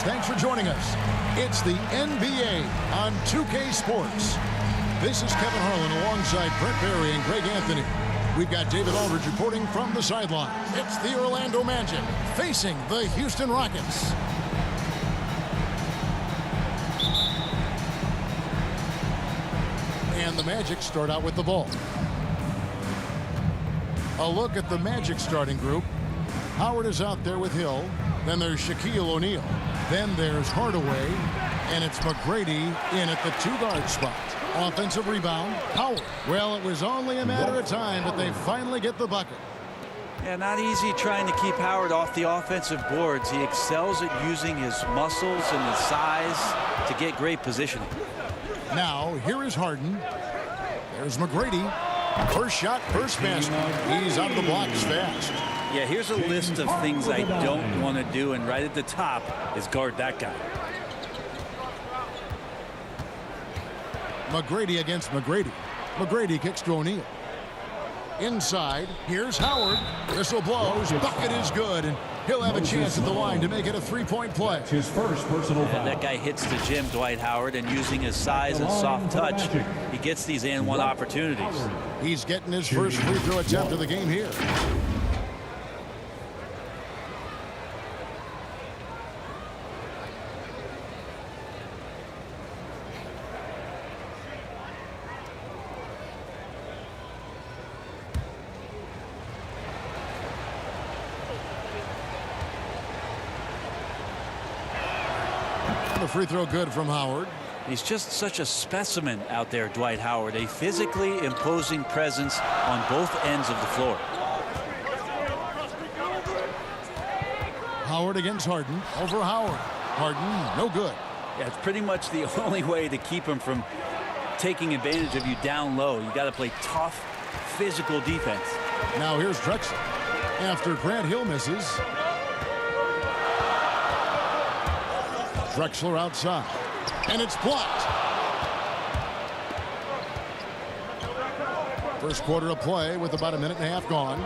Thanks for joining us. It's the NBA on 2K Sports. This is Kevin Harlan alongside Brent Barry and Greg Anthony. We've got David Aldridge reporting from the sideline. It's the Orlando Magic facing the Houston Rockets. And the Magic start out with the ball. A look at the Magic starting group. Howard is out there with Hill. Then there's Shaquille O'Neal. Then there's Hardaway. And it's McGrady in at the two-guard spot. Offensive rebound, Howard. Well, it was only a matter of time, but they finally get the bucket. Yeah, not easy trying to keep Howard off the offensive boards. He excels at using his muscles and his size to get great positioning. Now, here is Harden. There's McGrady. First shot, first basket. He's out of the blocks fast. Yeah, here's a list of things I don't want to do, and right at the top is guard that guy. McGrady against McGrady. McGrady kicks to O'Neal. Inside, here's Howard. Whistle blows. Bucket is good, and he'll have a chance at the line to make it a three-point play. His first personal foul. That guy hits the gym, Dwight Howard, and using his size and soft touch, he gets these and-one opportunities. He's getting his first free throw attempt of the game here. The free throw good from Howard. He's just such a specimen out there, Dwight Howard, a physically imposing presence on both ends of the floor. Howard against Harden. Over Howard. Harden, no good. Yeah, it's pretty much the only way to keep him from taking advantage of you down low. You got to play tough, physical defense. Now here's Drexler. After Grant Hill misses. Drexler outside. And it's blocked. First quarter of play with about a minute and a half gone.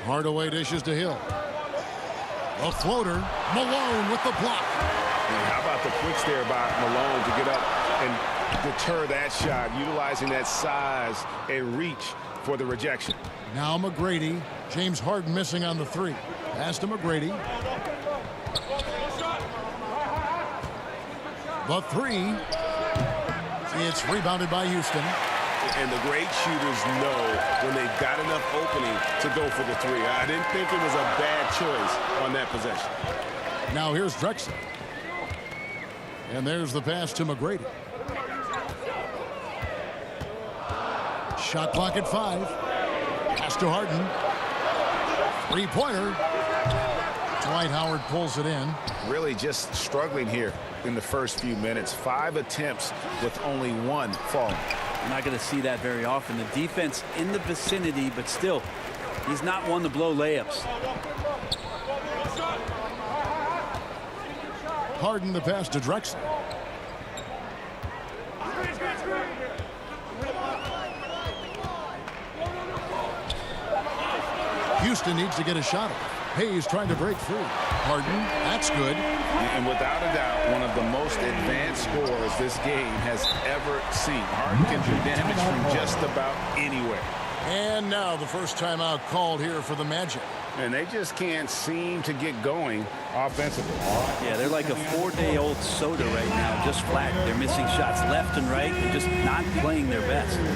Hardaway dishes to Hill. A floater. Malone with the block. And how about the quicks there by Malone to get up and deter that shot, utilizing that size and reach for the rejection. Now McGrady. James Harden missing on the three. Pass to McGrady. The three. It's rebounded by Houston. And the great shooters know when they've got enough opening to go for the three. I didn't think it was a bad choice on that possession. Now here's Drexler. And there's the pass to McGrady. Shot clock at 5. Pass to Harden. Three-pointer. Dwight Howard pulls it in. Really just struggling here in the first few minutes. 5 attempts with only one falling. You're not going to see that very often. The defense in the vicinity, but still, he's not one to blow layups. Harden the pass to Drexler. Houston needs to get a shot off. Hayes trying to break free. Harden, that's good. And without a doubt, one of the most advanced scorers this game has ever seen. Harden can do damage from just about anywhere. And now the first timeout called here for the Magic. And they just can't seem to get going offensively. Yeah, they're like a 4-day-old soda right now, just flat. They're missing shots left and right. They're just not playing their best. Give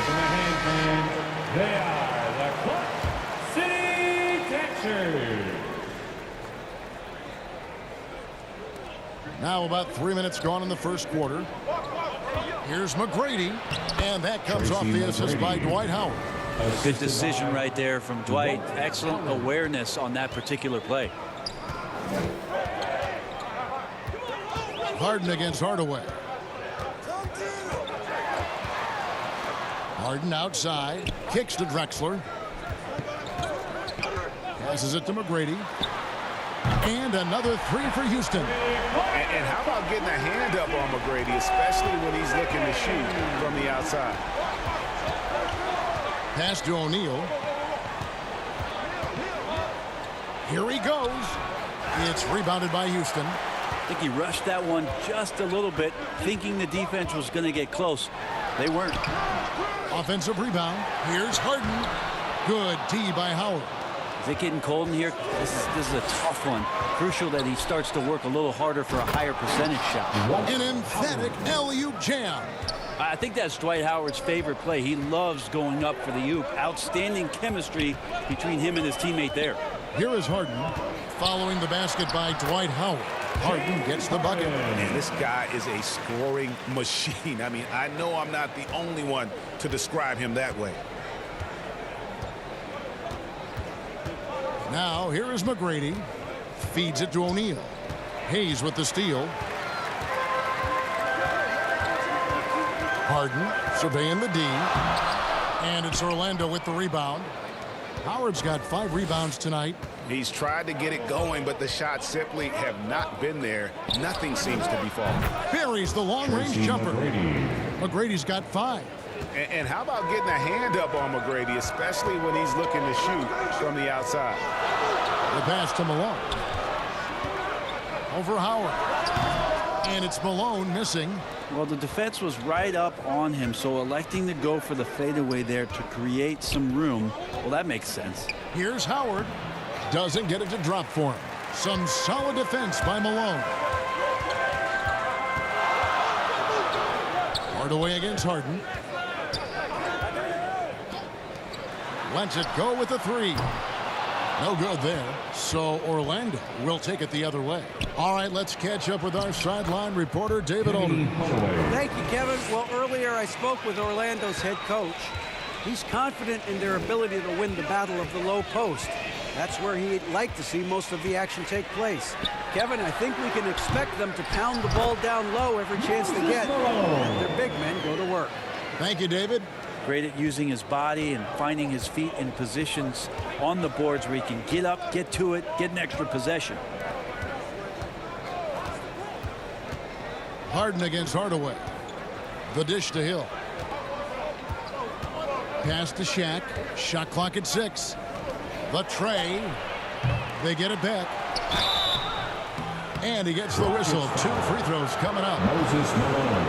them a hand, man. They are the Clutch City Dancers. Now about 3 minutes gone in the first quarter. Here's McGrady. And that comes off the assist by Dwight Howard. Good decision right there from Dwight. Excellent awareness on that particular play. Harden against Hardaway. Harden outside. Kicks to Drexler. Passes it to McGrady. And another three for Houston. And how about getting a hand up on McGrady, especially when he's looking to shoot from the outside. Pass to O'Neal. Here he goes. It's rebounded by Houston. I think he rushed that one just a little bit, thinking the defense was going to get close. They weren't. Offensive rebound. Here's Harden. Good D by Howard. Is it getting cold in here? This is a tough one. Crucial that he starts to work a little harder for a higher percentage shot. An emphatic alley-oop jam. I think that's Dwight Howard's favorite play. He loves going up for the oop. Outstanding chemistry between him and his teammate there. Here is Harden following the basket by Dwight Howard. Harden gets the bucket. Man, this guy is a scoring machine. I mean, I know I'm not the only one to describe him that way. Now, here is McGrady. Feeds it to O'Neal. Hayes with the steal. Harden surveying the D. And it's Orlando with the rebound. Howard's got 5 rebounds tonight. He's tried to get it going, but the shots simply have not been there. Nothing seems to be falling. Buries the long-range jumper. McGrady's got 5. And how about getting a hand up on McGrady, especially when he's looking to shoot from the outside? The pass to Malone. Over Howard. And it's Malone missing. Well, the defense was right up on him, so electing to go for the fadeaway there to create some room, well, that makes sense. Here's Howard. Doesn't get it to drop for him. Some solid defense by Malone. Hardaway against Harden. Lets it go with the 3. No good there. So Orlando will take it the other way. All right, let's catch up with our sideline reporter, David Olden. Thank you, Kevin. Well, earlier I spoke with Orlando's head coach. He's confident in their ability to win the battle of the low post. That's where he'd like to see most of the action take place. Kevin, I think we can expect them to pound the ball down low every chance they get. And their big men go to work. Thank you, David. Great at using his body and finding his feet in positions on the boards where he can get up, get to it, get an extra possession. Harden against Hardaway. The dish to Hill. Pass to Shaq. Shot clock at 6. The tray. They get it back. And he gets the whistle. 2 free throws coming up. Moses Malone.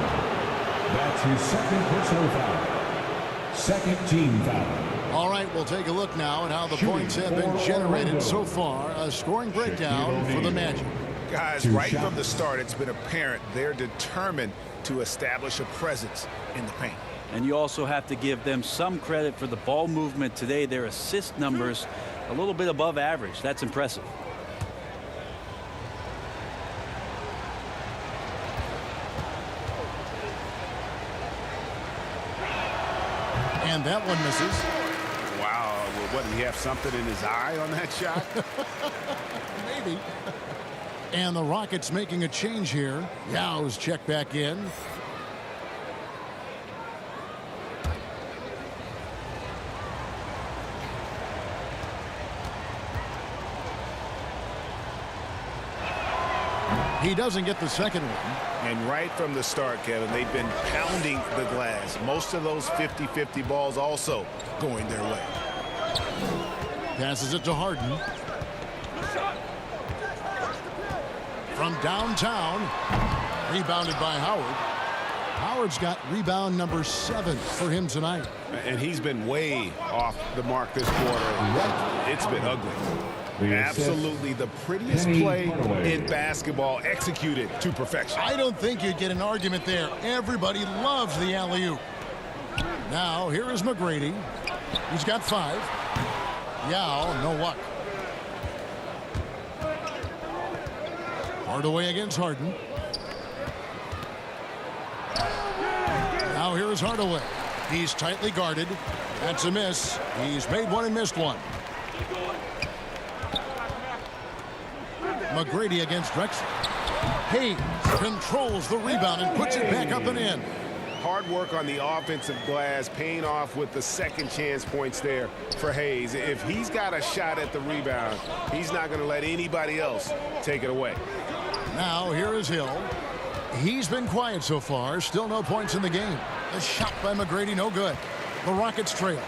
That's his second personal foul. Second team foul. All right, we'll take a look now at how the points have been generated so far. A scoring breakdown for the Magic. Guys, right from the start, it's been apparent they're determined to establish a presence in the paint. And you also have to give them some credit for the ball movement today. Their assist numbers a little bit above average. That's impressive. And that one misses. Wow, well, what, did he have something in his eye on that shot? Maybe. And the Rockets making a change here. Yaw's checked back in. He doesn't get the second one. And right from the start, Kevin, they've been pounding the glass. Most of those 50-50 balls also going their way. Passes it to Harden. From downtown. Rebounded by Howard. Howard's got rebound number 7 for him tonight. And he's been way off the mark this quarter. It's been ugly. Absolutely the prettiest play in basketball, executed to perfection. I don't think you'd get an argument there. Everybody loves the alley-oop. Now, here is McGrady. He's got 5. Yao, no luck. Hardaway against Harden. Now here is Hardaway. He's tightly guarded. That's a miss. He's made one and missed one. McGrady against Drexler. Hayes controls the rebound and puts it back up and in. Hard work on the offensive glass, paying off with the second chance points there for Hayes. If he's got a shot at the rebound, he's not going to let anybody else take it away. Now here is Hill. He's been quiet so far. Still no points in the game. The shot by McGrady, no good. The Rockets trail.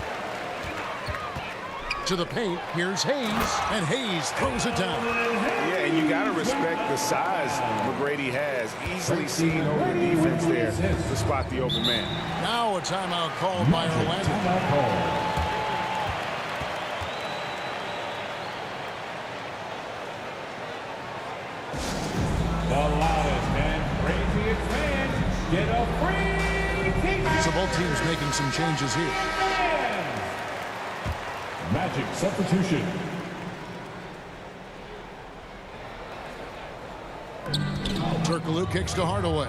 To the paint, here's Hayes, and Hayes throws it down. Yeah, And you got to respect the size McGrady has. Easily seen over the defense there to spot the open man. Now a timeout called by Orlando. Timeout call. The loudest and craziest fans get a free ticket. So both teams making some changes here. Magic substitution. Turkoglu kicks to Hardaway.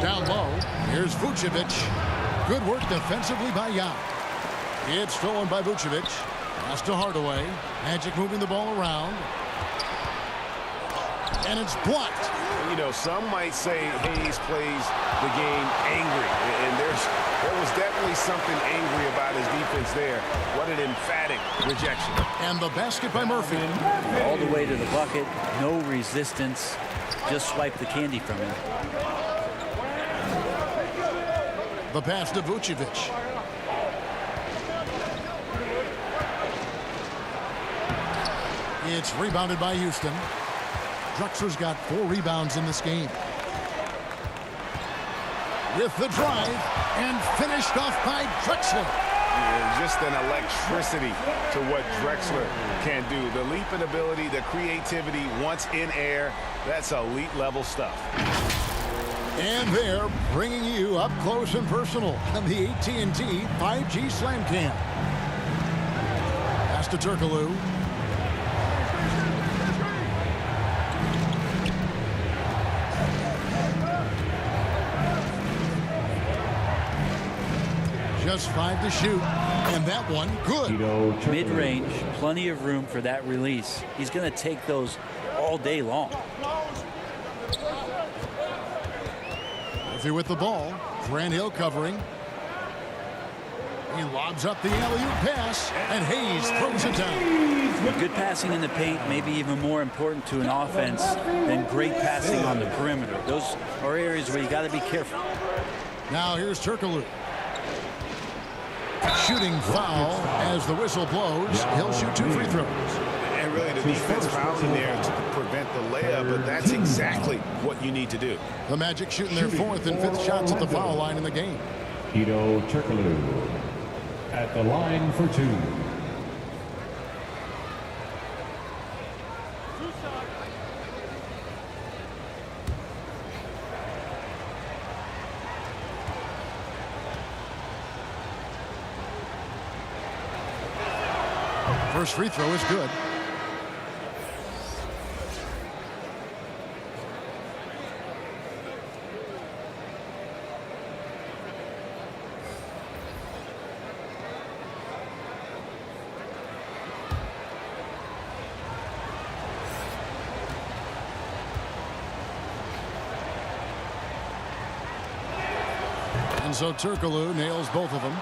Down low, here's Vucevic. Good work defensively by Yao. It's stolen by Vucevic. Pass to Hardaway. Magic moving the ball around. And it's blocked. You know, some might say Hayes plays the game angry. And there was definitely something angry about his defense there. What an emphatic rejection. And the basket by Murphy. All the way to the bucket, no resistance, just swipe the candy from him. The pass to Vucevic. It's rebounded by Houston. Drexler's got 4 rebounds in this game. With the drive and finished off by Drexler. Yeah, just an electricity to what Drexler can do. The leaping ability, the creativity once in air, that's elite level stuff. And they're bringing you up close and personal on the AT&T 5G Slam Cam. Pass to Turkoglu. Just 5 to shoot, and that one good. Mid-range, plenty of room for that release. He's going to take those all day long. Murphy with the ball. Grant Hill covering. He lobs up the alley-oop pass, and Hayes throws it down. Good passing in the paint, maybe even more important to an offense than great passing on the perimeter. Those are areas where you got to be careful. Now here's Turkoglu. Shooting foul as the whistle blows. He'll shoot 2 free throws. And really the defense fouled in there to prevent the layup, but that's exactly what you need to do. The Magic shooting their 4th and 5th shots at the foul line in the game. Hedo Turkoglu at the line for 2. First free throw is good. And so Turkoglu nails both of them.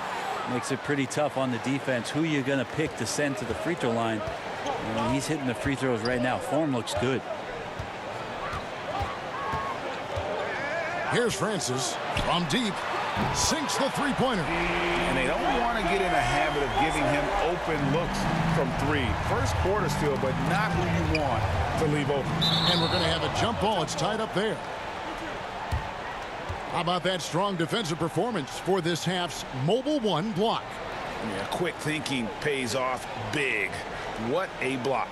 Makes it pretty tough on the defense. Who you going to pick to send to the free throw line? He's hitting the free throws right now. Form looks good. Here's Francis from deep. Sinks the three-pointer. And they don't want to get in a habit of giving him open looks from 3. First quarter still, but not who you want to leave open. And we're going to have a jump ball. It's tied up there. How about that strong defensive performance for this half's Mobile One block? Yeah, quick thinking pays off big. What a block.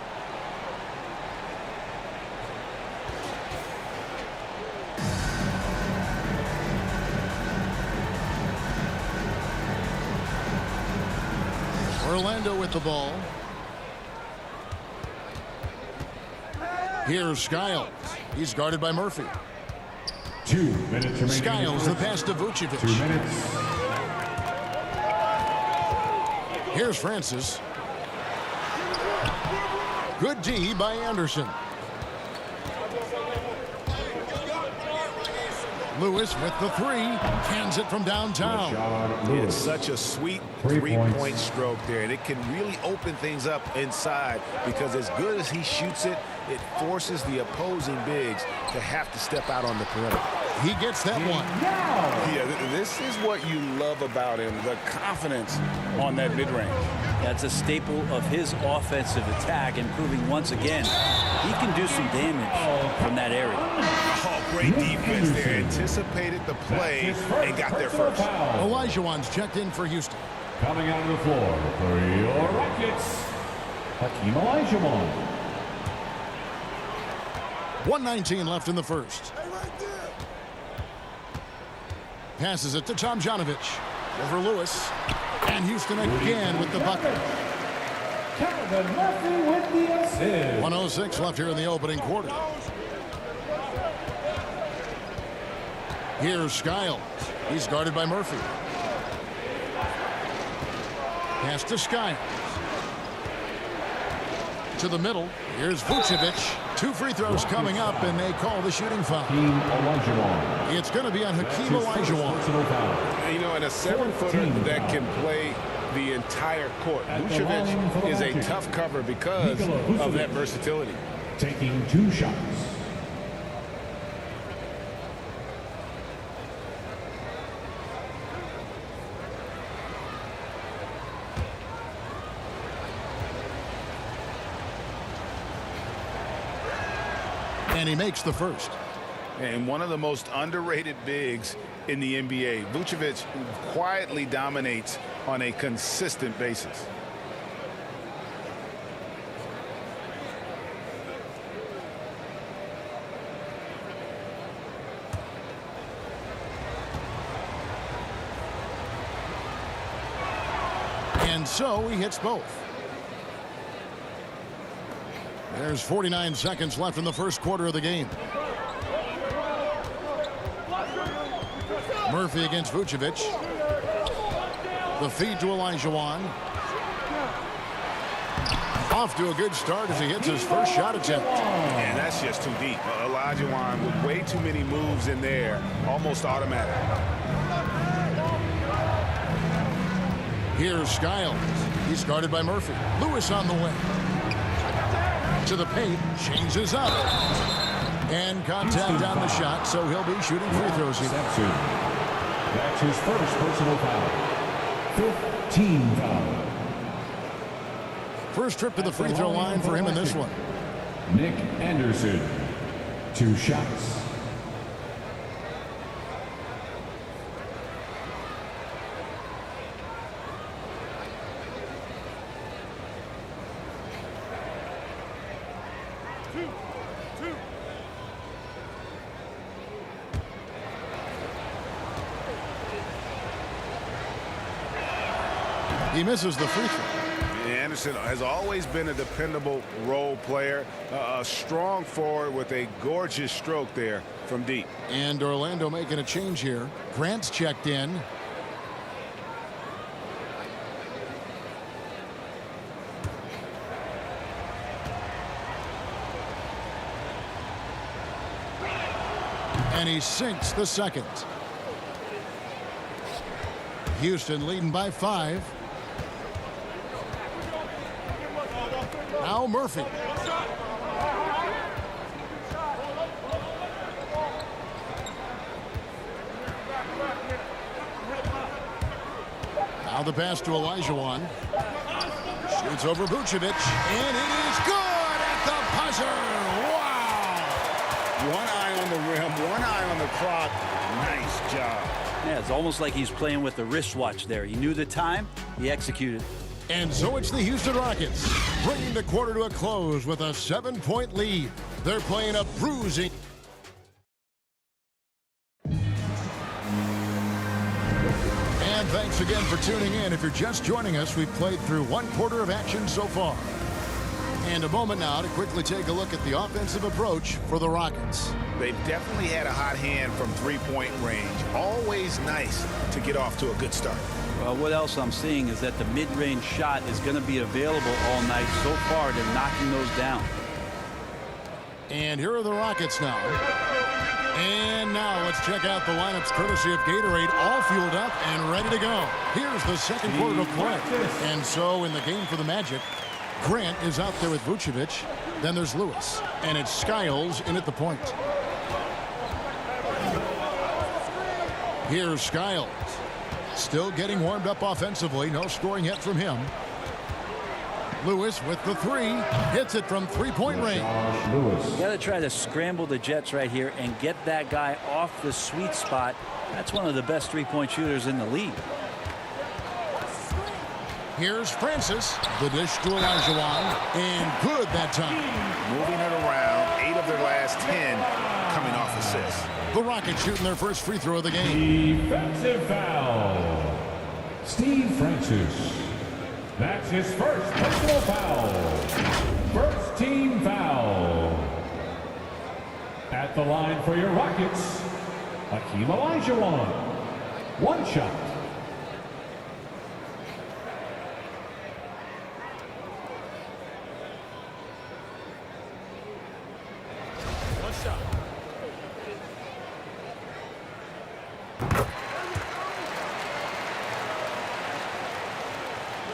Orlando with the ball. Here's Skiles. He's guarded by Murphy. 2 minutes remaining. Skiles, the pass to Vucevic. 2 minutes. Here's Francis. Good D by Anderson. Lewis with the 3. Cans it from downtown. It's such a sweet three-point stroke there, and it can really open things up inside because as good as he shoots it, it forces the opposing bigs to have to step out on the perimeter. He gets that one. Yeah, this is what you love about him, the confidence on that mid-range. That's a staple of his offensive attack, and proving once again he can do some damage from that area. Oh, great defense there. Anticipated the play and got there first. Olajuwon's checked in for Houston. Coming out of the floor for your Rockets, Hakeem Olajuwon. 1:19 left in the first. Passes it to Tomjanovich. Over Lewis. And Houston again with the bucket. Kevin Murphy with the assist. 1:06 left here in the opening quarter. Here's Skiles. He's guarded by Murphy. Pass to Skiles. To the middle. Here's Vucevic. 2 free throws coming up, and they call the shooting foul. Hakeem Olajuwon. It's going to be on Hakeem Olajuwon. Personal foul. You know, and a 7-footer that can play the entire court. Vucevic is a tough cover because of that versatility. Taking 2 shots. And he makes the first. And one of the most underrated bigs in the NBA. Vucevic quietly dominates on a consistent basis. And so he hits both. There's 49 seconds left in the first quarter of the game. Murphy against Vucevic. The feed to Olajuwon. Off to a good start as he hits his first shot attempt. And that's just too deep. Olajuwon with way too many moves in there. Almost automatic. Here's Skiles. He's guarded by Murphy. Lewis on the way. To the paint, changes up. And contact on the shot, so he'll be shooting free throws here. That's his first personal foul. 15 foul. First trip to the free throw line for him in this one. Nick Anderson. 2 shots. He misses the free throw. Anderson has always been a dependable role player, a strong forward with a gorgeous stroke there from deep. And Orlando making a change here. Grant's checked in. And he sinks the second. Houston leading by 5. Now Murphy. Now the pass to Olajuwon. Shoots over Vucevic, and it is good at the buzzer. Wow! One eye on the rim, one eye on the clock. Nice job. Yeah, it's almost like he's playing with the wristwatch there. He knew the time, he executed. And so it's the Houston Rockets, bringing the quarter to a close with a 7-point lead. They're playing a bruising. And thanks again for tuning in. If you're just joining us, we've played through 1 quarter of action so far. And a moment now to quickly take a look at the offensive approach for the Rockets. They've definitely had a hot hand from 3-point range. Always nice to get off to a good start. Well, what else I'm seeing is that the mid-range shot is going to be available all night. So far, they're knocking those down. And here are the Rockets now. And now let's check out the lineups courtesy of Gatorade, all fueled up and ready to go. Here's the second quarter of play. And so in the game for the Magic, Grant is out there with Vucevic. Then there's Lewis. And it's Skiles in at the point. Here's Skiles. Still getting warmed up offensively. No scoring yet from him. Lewis with the three. Hits it from three-point range. You got to try to scramble the Jets right here and get that guy off the sweet spot. That's one of the best three-point shooters in the league. Here's Francis. The dish to Olajuwon. And good that time. Moving it around. 8 of their last 10 coming off assists. The Rockets shooting their first free throw of the game. Defensive foul. Steve Francis. That's his first personal foul. First team foul. At the line for your Rockets, Hakeem Olajuwon. One shot.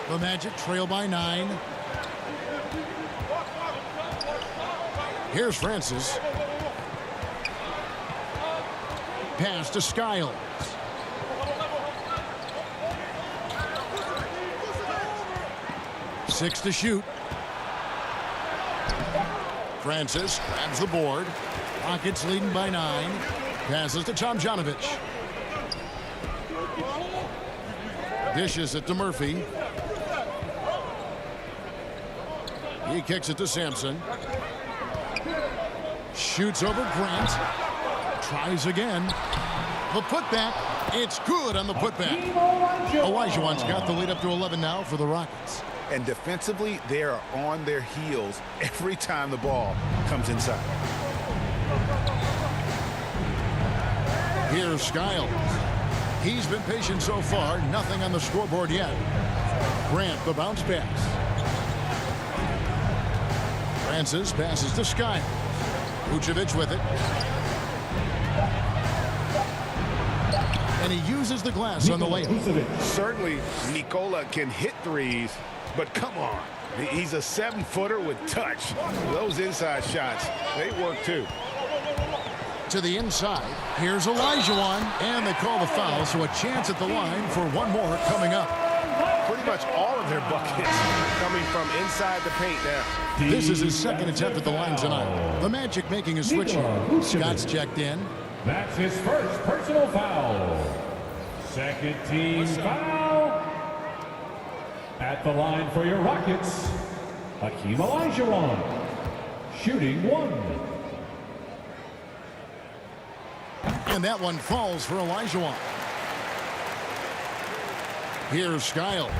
The Magic trail by 9. Here's Francis. Pass to Skiles. Six to shoot. Francis grabs the board. Rockets leading by 9. Passes to Tomjanovich. Dishes it to Murphy. He kicks it to Sampson. Shoots over Grant. Tries again. The putback. It's good on the putback. Olajuwon's got the lead up to 11 now for the Rockets. And defensively, they are on their heels every time the ball comes inside. Here's Skiles. He's been patient so far. Nothing on the scoreboard yet. Grant, the bounce pass. Francis passes to Skiles. Vucevic with it. And he uses the glass on the layup. Certainly, Nikola can hit threes, but come on. He's a 7-footer with touch. Those inside shots, they work too. To the inside, here's Olajuwon, and they call the foul, so a chance at the line for one more coming up. Pretty much all of their buckets coming from inside the paint now. This is his second attempt at the line tonight. The Magic making a switch here. Scott's checked in. That's his first personal foul. Second team foul. At the line for your Rockets, Hakeem Olajuwon. Shooting 1. And that one falls for Olajuwon. Here's Skiles.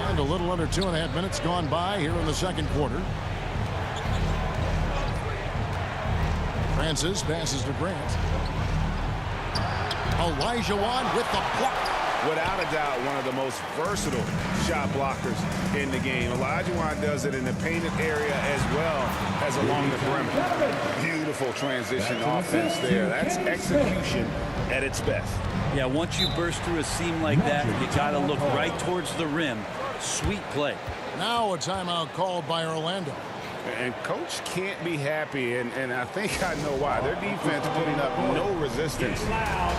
And a little under 2.5 minutes gone by here in the second quarter. Francis passes to Grant. Olajuwon with the block. Without a doubt, one of the most versatile shot blockers in the game. Olajuwon does it in the painted area as well as along the perimeter. Beautiful transition offense there. That's execution at its best. Yeah, once you burst through a seam like that, you got to look right towards the rim. Sweet play. Now a timeout called by Orlando. And coach can't be happy, and I think I know why. Their defense putting up no resistance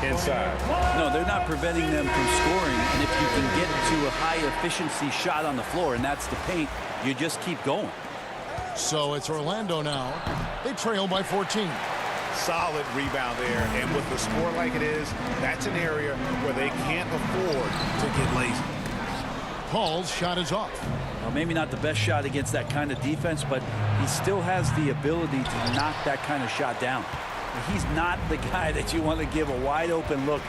inside. No, they're not preventing them from scoring, and if you can get to a high-efficiency shot on the floor, and that's the paint, you just keep going. So it's Orlando now. They trail by 14. Solid rebound there, and with the score like it is, that's an area where they can't afford to get lazy. Paul's shot is off. Well, maybe not the best shot against that kind of defense, but he still has the ability to knock that kind of shot down. He's not the guy that you want to give a wide open look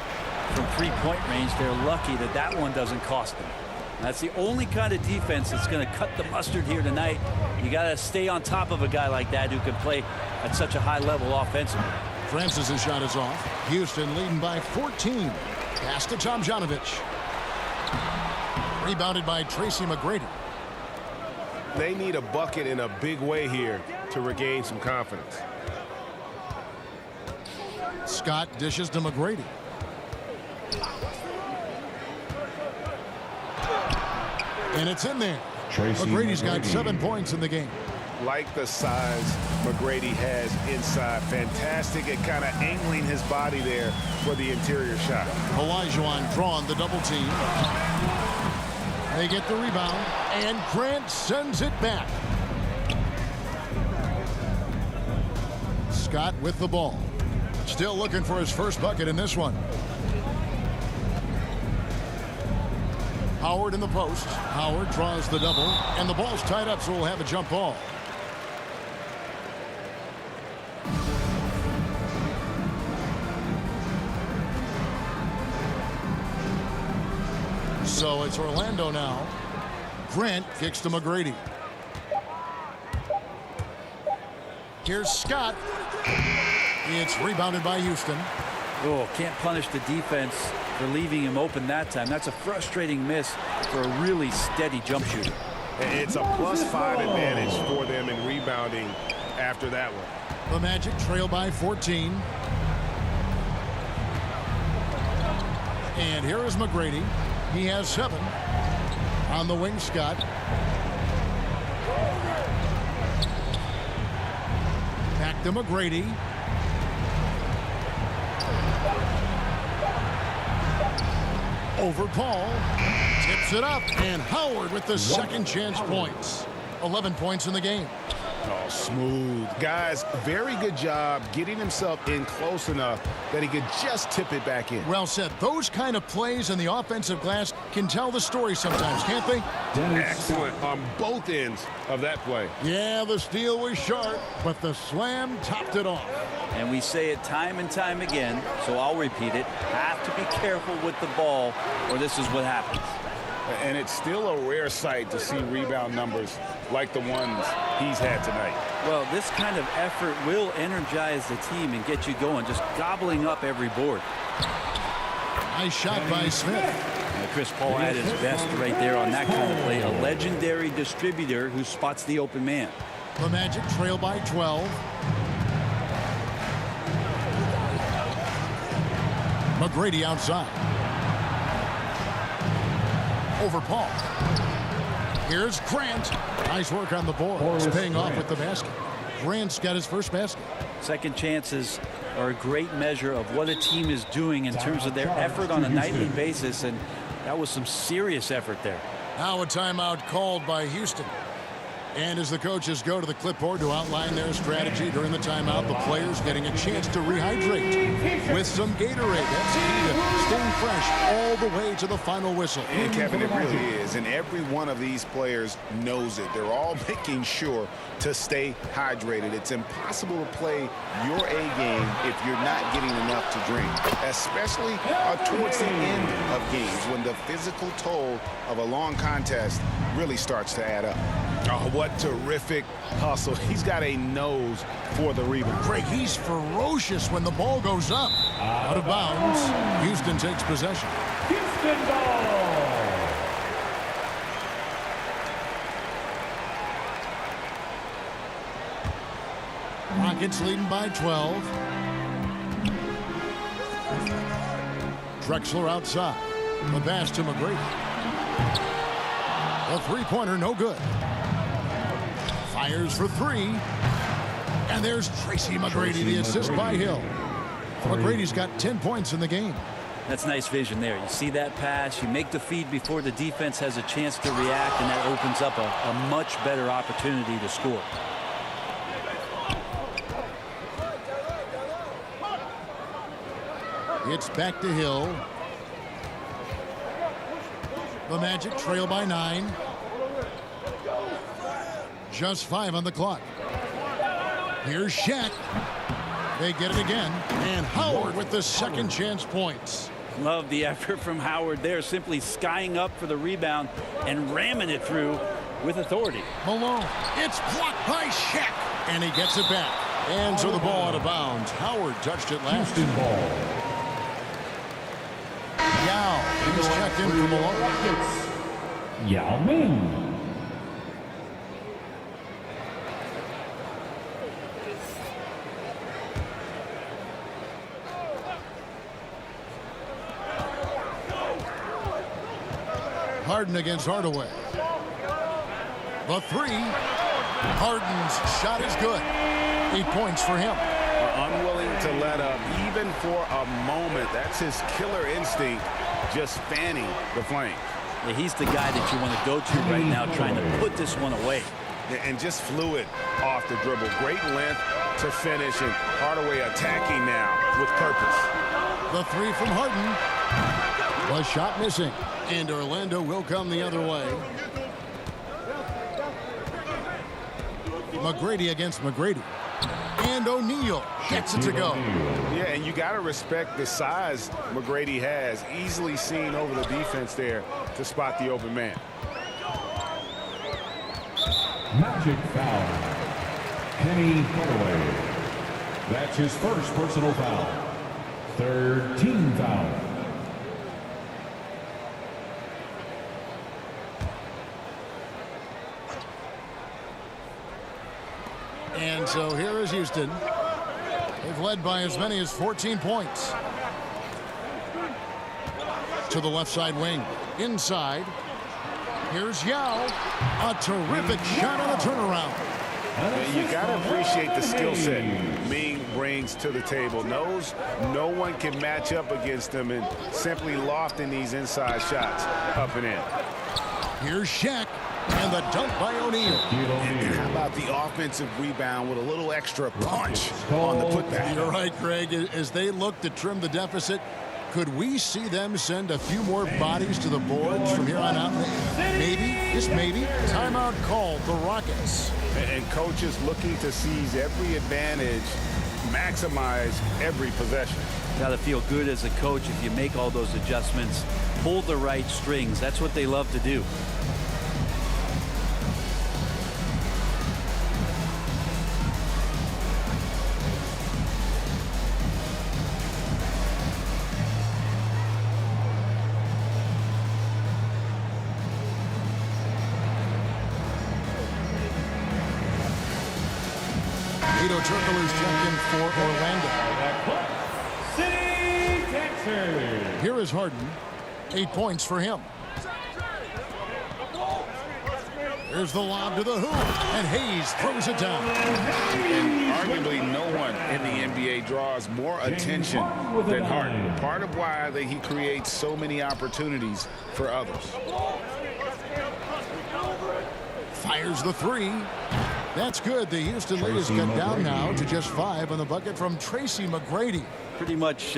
from three-point range. They're lucky that that one doesn't cost them. That's the only kind of defense that's going to cut the mustard here tonight. You got to stay on top of a guy like that who can play at such a high level offensively. Francis' shot is off. Houston leading by 14. Pass to Tomjanovich. Rebounded by Tracy McGrady. They need a bucket in a big way here to regain some confidence. Scott dishes to McGrady. And it's in there. McGrady's got 7 points in the game. like the size McGrady has inside. Fantastic at kind of angling his body there for the interior shot. Olajuwon drawing the double team. They get the rebound, and Grant sends it back. Scott with the ball. Still looking for his first bucket in this one. Howard in the post. Howard draws the double, and the ball's tied up, so we'll have a jump ball. So it's Orlando now. Grant kicks to McGrady. Here's Scott. It's rebounded by Houston. Oh, can't punish the defense for leaving him open that time. That's a frustrating miss for a really steady jump shooter. It's a +5 advantage for them in rebounding after that one. The Magic trail by 14. And here is McGrady. He has 7. On the wing, Scott. Back to McGrady. Over Paul. Tips it up. And Howard with the second chance points. 11 points in the game. Oh, smooth. Guys, very good job getting himself in close enough that he could just tip it back in. Well said. Those kind of plays in the offensive glass can tell the story sometimes, can't they? Excellent on both ends of that play. Yeah, the steal was sharp, but the slam topped it off. And we say it time and time again, so I'll repeat it. Have to be careful with the ball, or this is what happens. And it's still a rare sight to see rebound numbers like the ones he's had tonight. Well, this kind of effort will energize the team and get you going, just gobbling up every board. Nice shot by Smith. And Chris Paul at his best right there on that kind of play. A legendary distributor who spots the open man. The Magic trail by 12. McGrady outside. Over Paul. Here's Grant. Nice work on the boards. Paying off with the basket. Grant's got his first basket. Second chances are a great measure of what a team is doing in terms of their effort on a nightly basis, and that was some serious effort there. Now a timeout called by Houston. And as the coaches go to the clipboard to outline their strategy during the timeout, the players getting a chance to rehydrate with some Gatorade. That's key to staying fresh all the way to the final whistle. And Kevin, it really is. And every one of these players knows it. They're all making sure to stay hydrated. It's impossible to play your A game if you're not getting enough to drink, especially towards the end of games when the physical toll of a long contest really starts to add up. Oh, what terrific hustle. He's got a nose for the rebound. Craig, he's ferocious when the ball goes up. Out of bounds. Houston takes possession. Houston ball. Rockets leading by 12. Drexler outside. The pass to McGrady. The three-pointer no good. Fires for 3. And there's Tracy McGrady, the assist by Hill. McGrady's got 10 points in the game. That's nice vision there. You see that pass, you make the feed before the defense has a chance to react, and that opens up a much better opportunity to score. It's back to Hill. The Magic trail by 9. Just 5 on the clock. Here's Shaq. They get it again. And Howard with the second chance points. Love the effort from Howard there, simply skying up for the rebound and ramming it through with authority. Malone. It's blocked by Shaq. And he gets it back. And so the ball out of bounds. Howard touched it last. Houston ball. Yao. He's checked in for Malone. Yao Ming. Harden against Hardaway. The 3. Harden's shot is good. 8 points for him. Unwilling to let up even for a moment. That's his killer instinct, just fanning the flame. Yeah, he's the guy that you want to go to right now, trying to put this one away. And just fluid off the dribble. Great length to finish, and Hardaway attacking now with purpose. The three from Harden. The shot missing. And Orlando will come the other way. McGrady against McGrady. And O'Neal gets it to go. Yeah, and you got to respect the size McGrady has. Easily seen over the defense there to spot the open man. Magic foul. Penny Hardaway. That's his first personal foul. Third team foul. And so here is Houston. They've led by as many as 14 points. To the left side wing. Inside. Here's Yao. A terrific shot on a turnaround. And you got to appreciate the skill set Ming brings to the table. Knows no one can match up against him, and simply lofting these inside shots up and in. Here's Shaq. And the dunk by O'Neal. And how about the offensive rebound with a little extra punch on the putback? You're right, Greg. As they look to trim the deficit, could we see them send a few more bodies to the boards from here on out? Maybe, just maybe. Timeout called the Rockets. And coaches looking to seize every advantage, maximize every possession. Got to feel good as a coach if you make all those adjustments. Pull the right strings. That's what they love to do. Vito Turkoglu's checked in for Orlando. City, Texas. Here is Harden. 8 points for him. Here's the lob to the hoop, and Hayes throws it down. And arguably no one in the NBA draws more attention than Harden. Part of why he creates so many opportunities for others. Fires the three. That's good. The Houston lead is cut down now to just 5 on the bucket from Tracy McGrady. Pretty much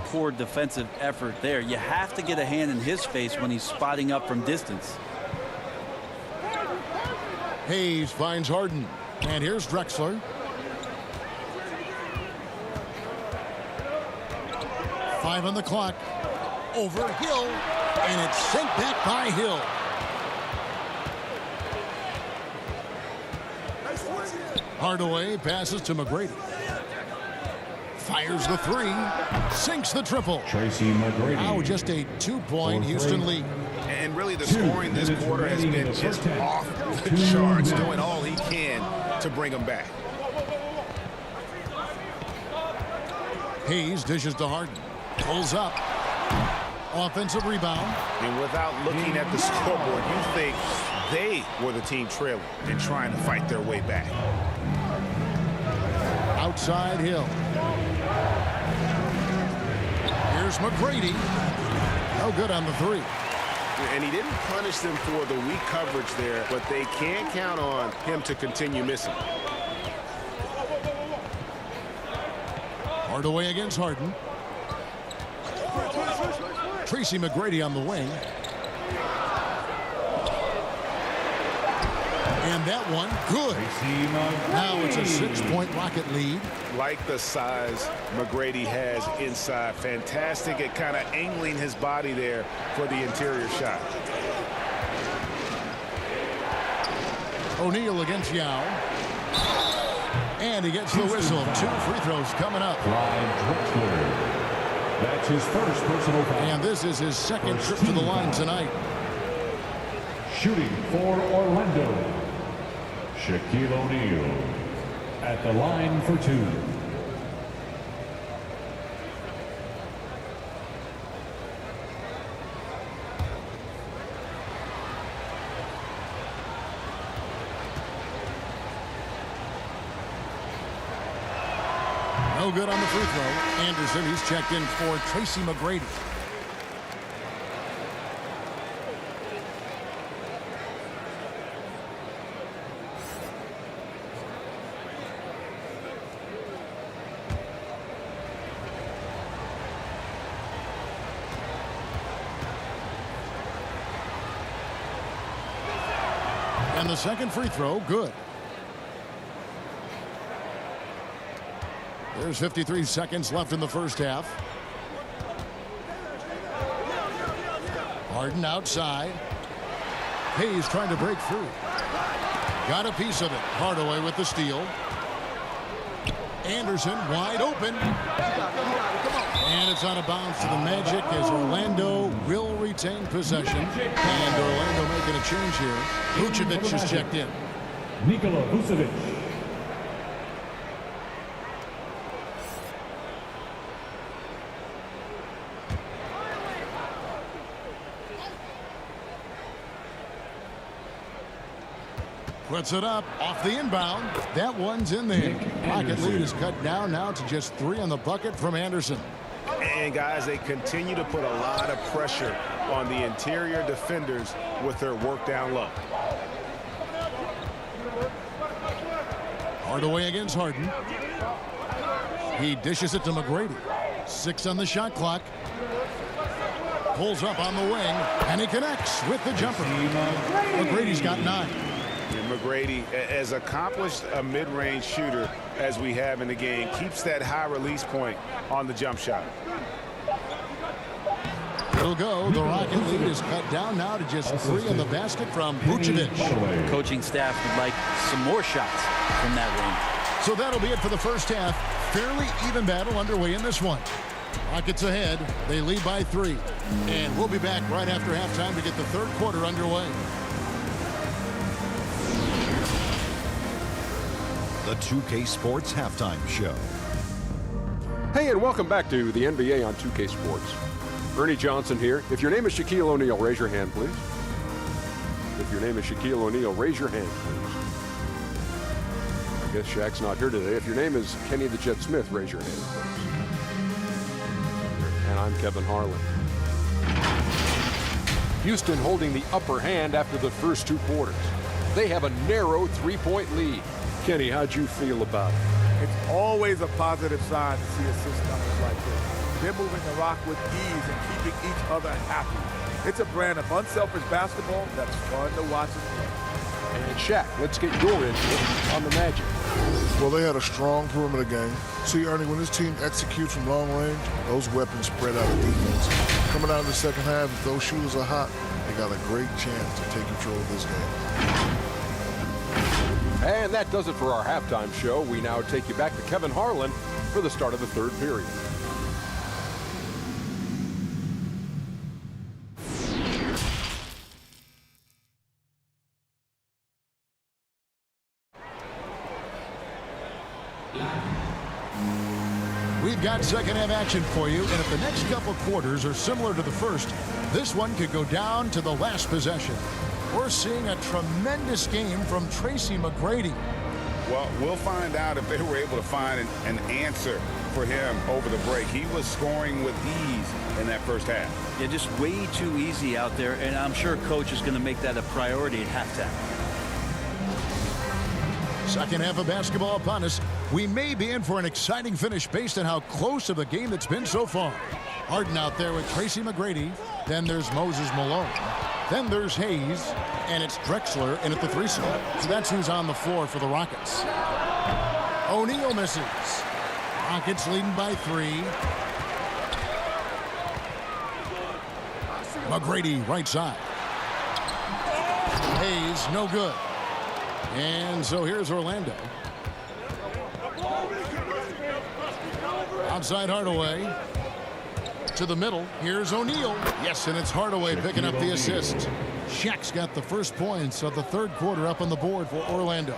poor defensive effort there. You have to get a hand in his face when he's spotting up from distance. Hayes finds Harden. And here's Drexler. Five on the clock. Over Hill. And it's sent back by Hill. Hardaway passes to McGrady. Fires the three. Sinks the triple. Tracy McGrady. Now just a 2-point Houston lead. And really the scoring this quarter has been just off the charts, doing all he can to bring them back. Hayes dishes to Harden. Pulls up. Offensive rebound. And without looking at the scoreboard, you think they were the team trailing and trying to fight their way back. Outside Hill. Here's McGrady. No good on the three. And he didn't punish them for the weak coverage there, but they can't count on him to continue missing. Hardaway against Harden. Tracy McGrady on the wing. And that one, good. Now it's a 6-point Rocket lead. Like the size McGrady has inside. Fantastic at kind of angling his body there for the interior shot. O'Neal against Yao. And he gets the whistle. 2 free throws coming up. That's his first personal foul. And this is his second trip to the line tonight. Shooting for Orlando, Shaquille O'Neal at the line for 2. No good on the free throw. Anderson, he's checked in for Tracy McGrady. And the second free throw, good. There's 53 seconds left in the first half. Harden outside. Hayes trying to break through. Got a piece of it. Hardaway with the steal. Anderson wide open. And it's out of bounds to the Magic as Orlando will retain possession. And Orlando making a change here. Vucevic is checked in. Nikola Vucevic. Puts it up off the inbound. That one's in there. Pocket lead is cut down now to just 3 on the bucket from Anderson. And guys, they continue to put a lot of pressure on the interior defenders with their work down low. Hardaway against Harden. He dishes it to McGrady. 6 on the shot clock. Pulls up on the wing, and he connects with the jumper. McGrady's got 9. And McGrady, as accomplished a mid-range shooter as we have in the game, keeps that high release point on the jump shot. It'll go. The Rocket lead is cut down now to just 3 in the basket from Vucevic. The coaching staff would like some more shots from that range. So that'll be it for the first half. Fairly even battle underway in this one. Rockets ahead. They lead by 3. And we'll be back right after halftime to get the third quarter underway. The 2K Sports Halftime Show. Hey, and welcome back to the NBA on 2K Sports. Ernie Johnson here. If your name is Shaquille O'Neal, raise your hand, please. If your name is Shaquille O'Neal, raise your hand, please. I guess Shaq's not here today. If your name is Kenny the Jet Smith, raise your hand, please. And I'm Kevin Harlan. Houston holding the upper hand after the first 2 quarters. They have a narrow 3-point lead. Kenny, how'd you feel about it? It's always a positive sign to see assist numbers like this. They're moving the rock with ease and keeping each other happy. It's a brand of unselfish basketball that's fun to watch and play. And Shaq, let's get your input on the Magic. Well, they had a strong perimeter game. See, Ernie, when this team executes from long range, those weapons spread out of defense. Coming out of the second half, if those shooters are hot, they got a great chance to take control of this game. And that does it for our halftime show. We now take you back to Kevin Harlan for the start of the third period. We've got second half action for you, and if the next couple quarters are similar to the first, this one could go down to the last possession. We're seeing a tremendous game from Tracy McGrady. Well, we'll find out if they were able to find an answer for him over the break. He was scoring with ease in that first half. Yeah, just way too easy out there, and I'm sure Coach is going to make that a priority at halftime. Second half of basketball upon us. We may be in for an exciting finish based on how close of the game it's been so far. Harden out there with Tracy McGrady. Then there's Moses Malone. Then there's Hayes, and it's Drexler in at the 3 slot. So that's who's on the floor for the Rockets. O'Neal misses. Rockets leading by 3. McGrady right side. Hayes, no good. And so here's Orlando. Outside Hardaway. To the middle. Here's O'Neal. Yes, and it's Hardaway picking up the assist. Shaq's got the first points of the third quarter up on the board for Orlando.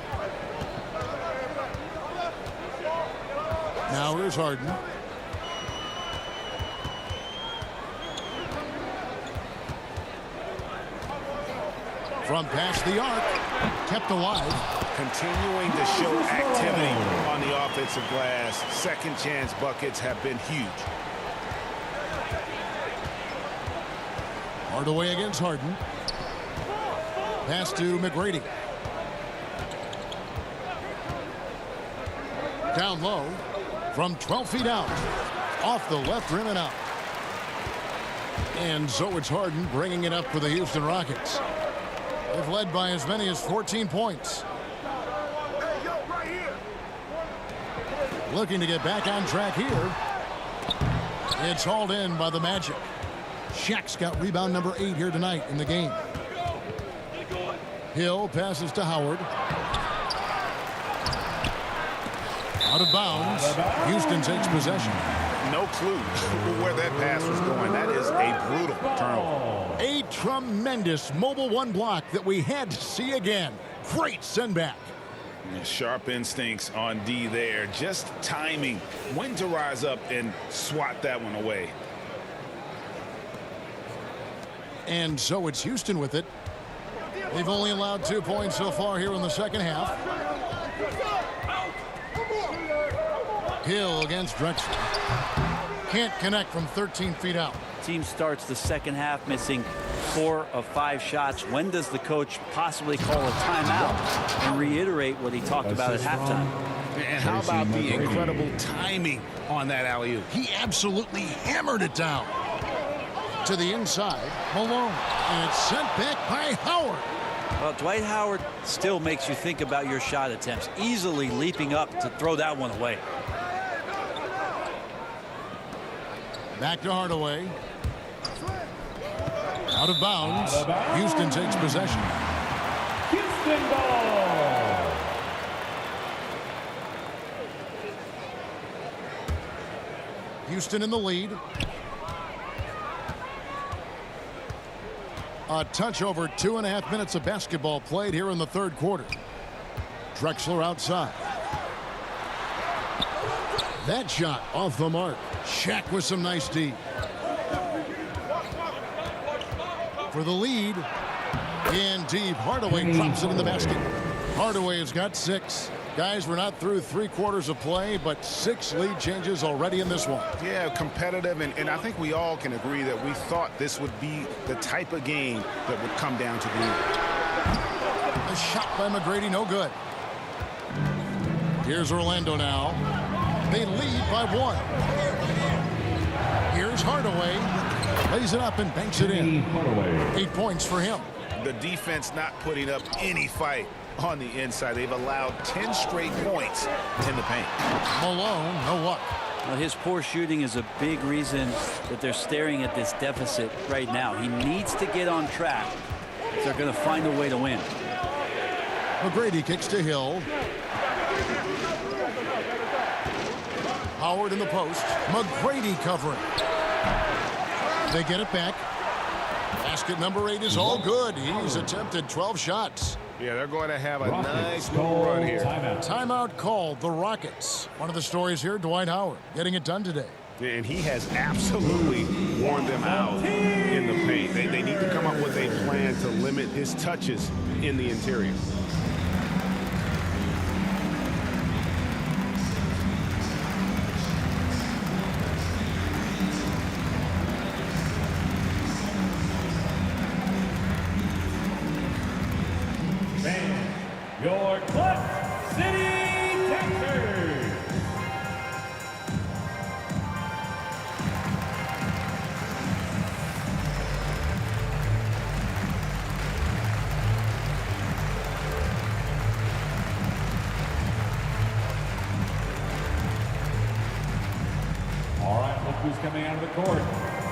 Now here's Harden. From past the arc. Kept alive. continuing to show activity on the offensive glass. Second chance buckets have been huge. Hardaway against Harden. Pass to McGrady. Down low from 12 feet out. Off the left rim and out. And so it's Harden bringing it up for the Houston Rockets. They've led by as many as 14 points. Looking to get back on track here. It's hauled in by the Magic. Shaq's got rebound number 8 here tonight in the game. Hill passes to Howard. Out of bounds. Houston takes possession. No clue where that pass was going. That is a brutal turnover. A tremendous mobile one block that we had to see again. Great send back. Sharp instincts on D there. Just timing when to rise up and swat that one away. And so it's Houston with it. They've only allowed 2 points so far here in the second half. Hill against Drexler. Can't connect from 13 feet out. Team starts the second half missing 4 of 5 shots. When does the coach possibly call a timeout and reiterate what he talked about at halftime? And how about the incredible timing on that alley-oop? He absolutely hammered it down. To the inside, Malone. And it's sent back by Howard. Well, Dwight Howard still makes you think about your shot attempts. Easily leaping up to throw that one away. Back to Hardaway. Out of bounds. Houston takes possession. Houston ball. Houston in the lead. A touch over 2.5 minutes of basketball played here in the third quarter. Drexler outside. That shot off the mark. Shaq with some nice D. For the lead. In deep. Hardaway drops it in the basket. Hardaway has got 6. Guys, we're not through 3 quarters of play, but 6 lead changes already in this one. Yeah, competitive, and I think we all can agree that we thought this would be the type of game that would come down to the end. A shot by McGrady, no good. Here's Orlando now. They lead by 1. Here's Hardaway. Lays it up and banks it in. 8 points for him. The defense not putting up any fight on the inside. They've allowed 10 straight points in the paint. Malone, no luck. Well, his poor shooting is a big reason that they're staring at this deficit right now. He needs to get on track if they're going to find a way to win. McGrady kicks to Hill. Howard in the post. McGrady covering. They get it back. Basket number 8 is all good. He's attempted 12 shots. Yeah, they're going to have a nice little run here. Timeout called the Rockets. One of the stories here, Dwight Howard getting it done today. And he has absolutely worn them out in the paint. They need to come up with a plan to limit his touches in the interior. Your Clutch City Texans. All right, look who's coming out of the court.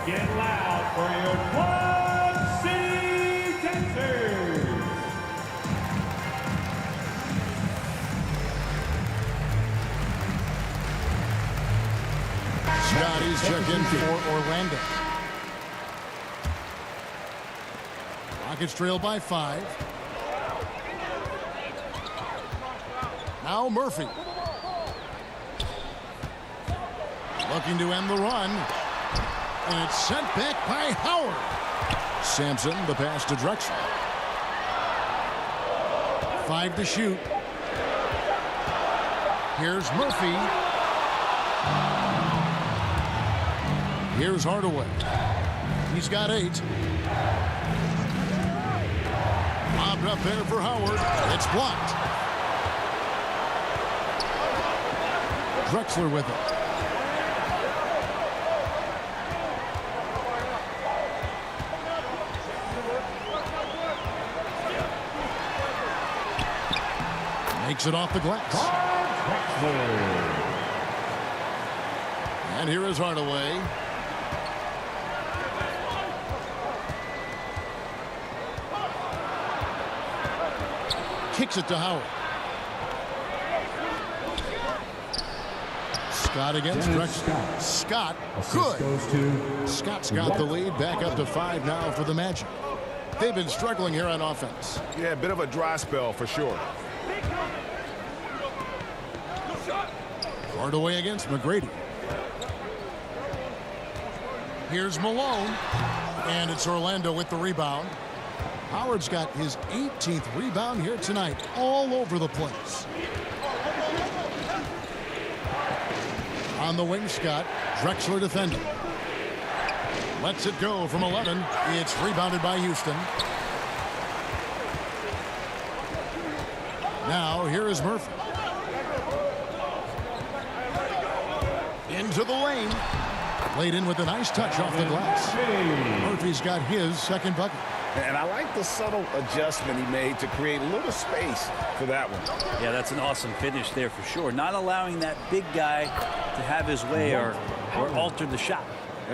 Get loud for your Clutch City Texans. Scotty's checked in for Orlando. Rockets trail by 5. Now Murphy. Looking to end the run. And it's sent back by Howard. Sampson, the pass to Drexler. 5 to shoot. Here's Murphy. Here's Hardaway. He's got 8. Lobbed up there for Howard. It's blocked. Drexler with it. Makes it off the glass. And here is Hardaway. Kicks it to Howard. Scott against Drexler. Scott, good. Scott's got the lead. Back up to 5 now for the Magic. They've been struggling here on offense. Yeah, a bit of a dry spell for sure. Hardaway against McGrady. Here's Malone. And it's Orlando with the rebound. Howard's got his 18th rebound here tonight, all over the place. On the wing, Scott. Drexler defending. Lets it go from 11. It's rebounded by Houston. Now, here is Murphy. Into the lane. Laid in with a nice touch off the glass. Murphy's got his second bucket. And I like the subtle adjustment he made to create a little space for that one. Yeah, that's an awesome finish there for sure. Not allowing that big guy to have his way or alter the shot.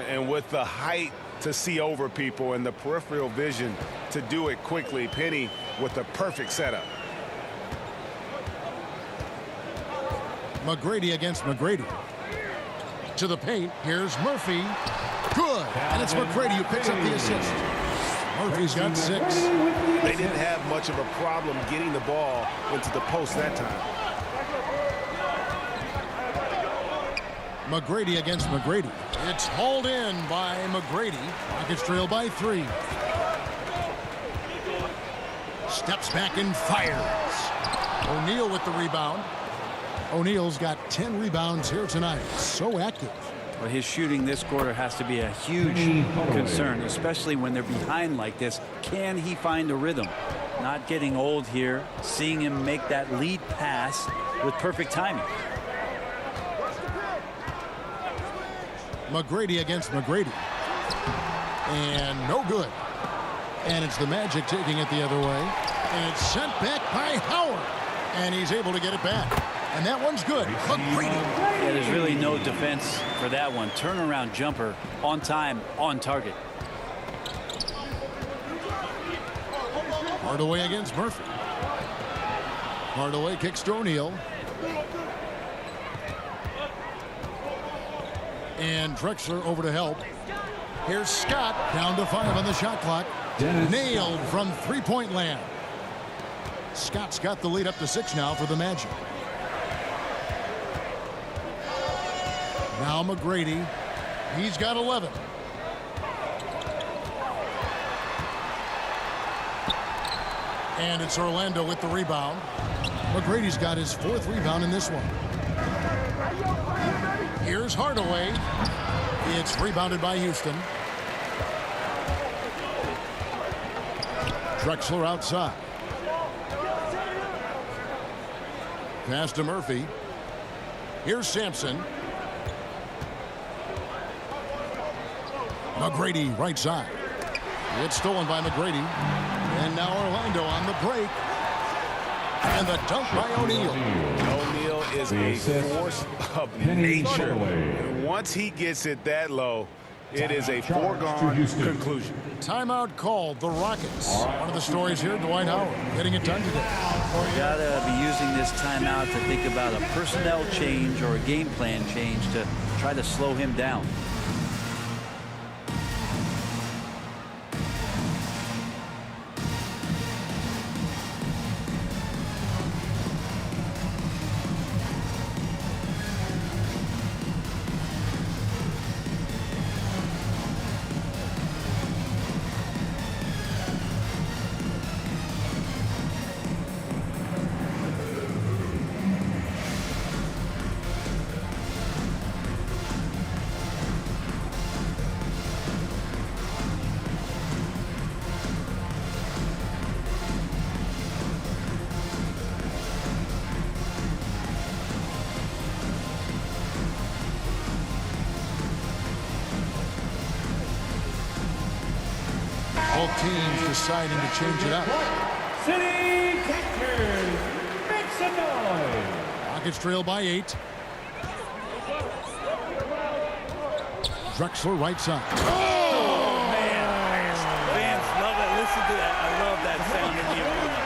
And with the height to see over people and the peripheral vision to do it quickly, Penny with the perfect setup. McGrady against McGrady. To the paint. Here's Murphy. Good. And it's McGrady who picks up the assist. Murphy's got 6. They didn't have much of a problem getting the ball into the post that time. McGrady against McGrady. It's hauled in by McGrady. Rockets trail by 3. Steps back and fires. O'Neal with the rebound. O'Neal's got 10 rebounds here tonight. So active. Well, his shooting this quarter has to be a huge concern, especially when they're behind like this. Can he find a rhythm? Not getting old here. Seeing him make that lead pass with perfect timing. McGrady against McGrady. And no good. And it's the Magic taking it the other way. And it's sent back by Howard. And he's able to get it back. And that one's good. McGrady. Yeah, there's really no defense for that one. Turnaround jumper on time, on target. Hardaway against Murphy. Hardaway kicks to O'Neal. And Drexler over to help. Here's Scott down to 5 on the shot clock. Nailed from 3-point land. Scott's got the lead up to 6 now for the Magic. Now McGrady. He's got 11. And it's Orlando with the rebound. McGrady's got his 4th rebound in this one. Here's Hardaway. It's rebounded by Houston. Drexler outside. Pass to Murphy. Here's Sampson. McGrady right side. It's stolen by McGrady. And now Orlando on the break. And the dunk by O'Neal. O'Neal is a force of nature. And once he gets it that low, it is a foregone conclusion. Timeout called. The Rockets. One of the stories here, Dwight Howard getting it done today. You gotta be using this timeout to think about a personnel change or a game plan change to try to slow him down. teams deciding to change it up. City Cantors, make some noise. Rockets trail by 8. Drexler right side. Oh, man. Fans love it. Listen to that. I love that sound in the arena.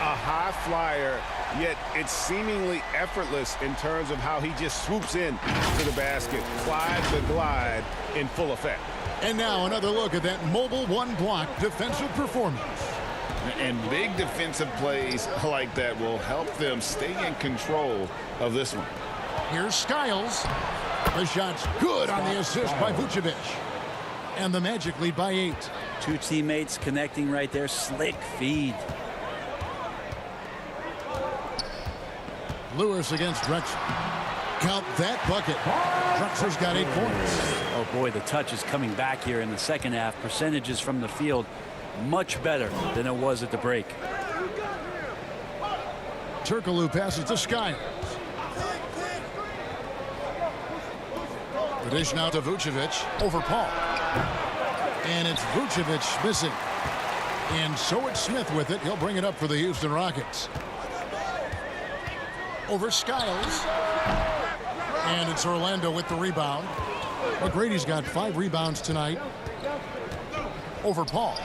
A high flyer, yet it's seemingly effortless in terms of how he just swoops in to the basket. Clyde the glide in full effect. And now another look at that mobile one-block defensive performance. And big defensive plays like that will help them stay in control of this one. Here's Skiles. The shot's good on the assist by Vucevic. And the Magic lead by 8. Two teammates connecting right there. Slick feed. Lewis against Drexler. Count that bucket. Drexler's got 8 points. Oh, boy, the touch is coming back here in the second half. Percentages from the field much better than it was at the break. Turkoglu passes to Skiles. The dish now to Vucevic over Paul. And it's Vucevic missing. And so it's Smith with it. He'll bring it up for the Houston Rockets. Over Skiles. And it's Orlando with the rebound. McGrady's got 5 rebounds tonight. Over Paul.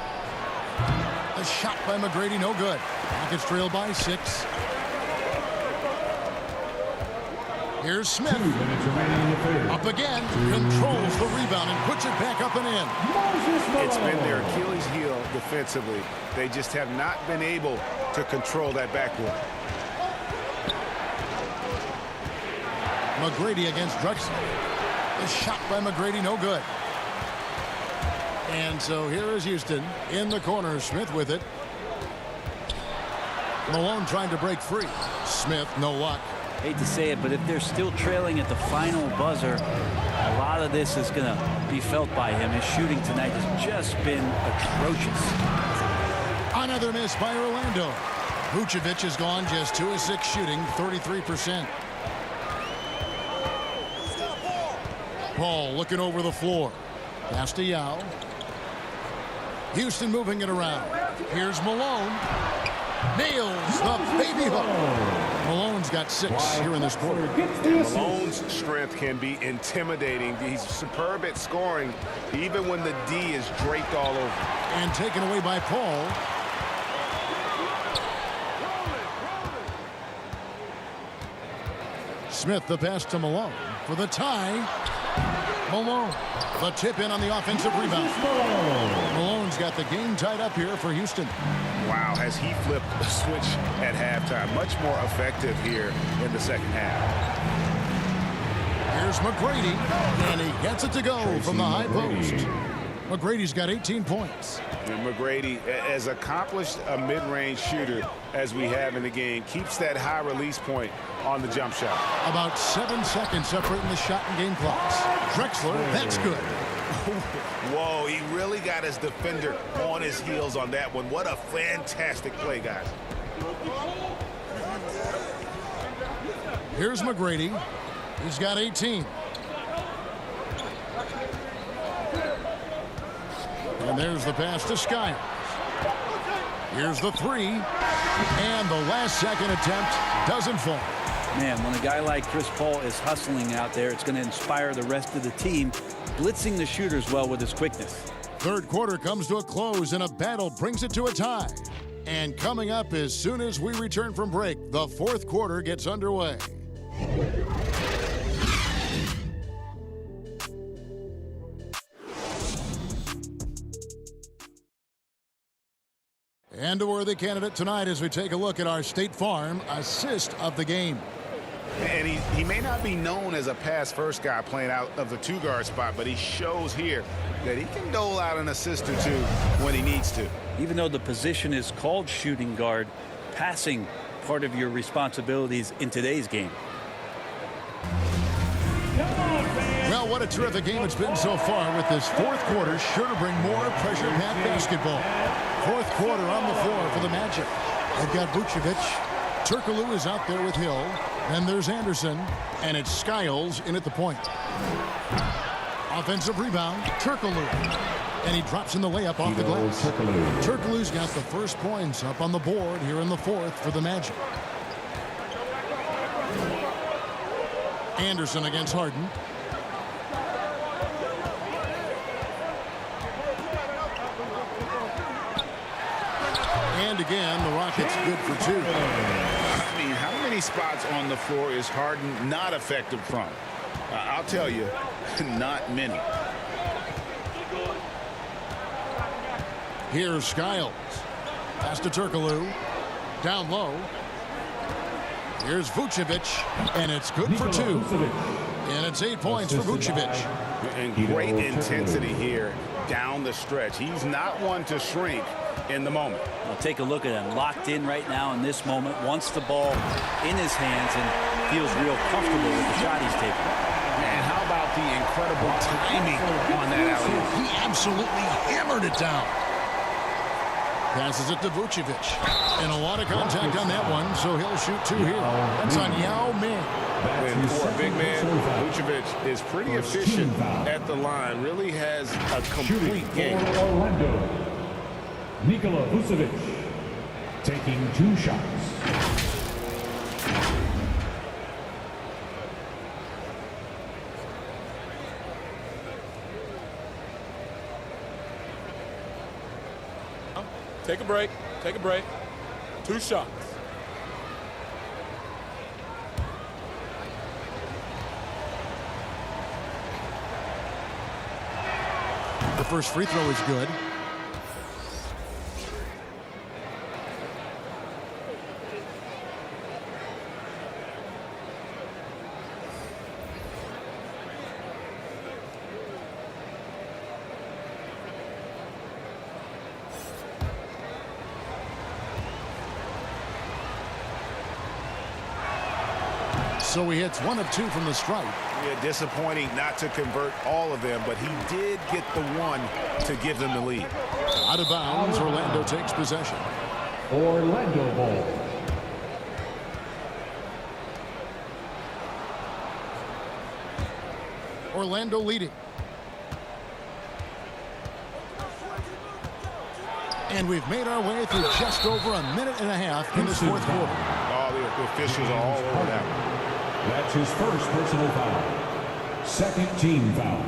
A shot by McGrady, no good. Rockets trail by 6. Here's Smith. Up again. Controls the rebound and puts it back up and in. It's been their Achilles heel defensively. They just have not been able to control that backcourt. McGrady against Drexler. The shot by McGrady, no good. And so here is Houston in the corner. Smith with it. Malone trying to break free. Smith, no luck. Hate to say it, but if they're still trailing at the final buzzer, a lot of this is going to be felt by him. His shooting tonight has just been atrocious. Another miss by Orlando. Vucevic has gone just 2 of 6 shooting, 33%. Paul looking over the floor. Pass to Yao. Houston moving it around. Here's Malone. Nails the baby hook. Malone's got 6 here in this quarter. And Malone's strength can be intimidating. He's superb at scoring, even when the D is draped all over. And taken away by Paul. Smith the pass to Malone for the tie. Malone, the tip in on the offensive rebound. Malone's got the game tied up here for Houston. Wow, has he flipped the switch at halftime. Much more effective here in the second half. Here's McGrady, and he gets it to go from the high post. McGrady's got 18 points. And McGrady, as accomplished a mid-range shooter as we have in the game, keeps that high release point on the jump shot. About 7 seconds separating the shot and game clocks. Drexler, that's good. Whoa, he really got his defender on his heels on that one. What a fantastic play, guys. Here's McGrady. He's got 18. And there's the pass to Skiles. Here's the 3. And the last second attempt doesn't fall. Man, when a guy like Chris Paul is hustling out there, it's going to inspire the rest of the team, blitzing the shooters well with his quickness. Third quarter comes to a close and a battle brings it to a tie. And coming up as soon as we return from break, the fourth quarter gets underway. And a worthy candidate tonight as we take a look at our State Farm assist of the game. And he may not be known as a pass-first guy playing out of the 2-guard spot, but he shows here that he can dole out an assist or 2 when he needs to. Even though the position is called shooting guard, passing part of your responsibilities in today's game. Well, what a terrific game it's been so far with this fourth quarter. Sure to bring more pressure packed basketball. Fourth quarter on the floor for the Magic. They've got Vucevic. Turkoglu is out there with Hill. Then there's Anderson. And it's Skiles in at the point. Offensive rebound. Turkoglu. And he drops in the layup off the glass. Turkoglu's got the first points up on the board here in the fourth for the Magic. Anderson against Harden. And again, the Rockets good for two. I mean, how many spots on the floor is Harden not effective from? I'll tell you, not many. Here's Skiles. Pass to Turkoglu. Down low. Here's Vucevic, and it's good for two. And it's 8 points for Vucevic. And great intensity here down the stretch. He's not one to shrink in the moment. Well, take a look at him. Locked in right now in this moment. Wants the ball in his hands and feels real comfortable with the shot he's taking. And how about the incredible timing on that alley-oop? He absolutely hammered it down. Passes it to Vucevic. And a lot of contact on that one, so he'll shoot two here. That's on Yao Ming. And for a big man, Vucevic is pretty efficient at the line. Really has a complete game. For Orlando, Nikola Vucevic taking 2 shots. Take a break. Take a break. 2 shots. The first free throw is good. So he hits 1 of 2 from the stripe. Yeah, disappointing not to convert all of them, but he did get the one to give them the lead. Out of bounds, Orlando takes possession. Orlando ball. Orlando leading. And we've made our way through just over a minute and a half in this fourth quarter. Oh, the officials are all over that one. That's his first personal foul. Second team foul.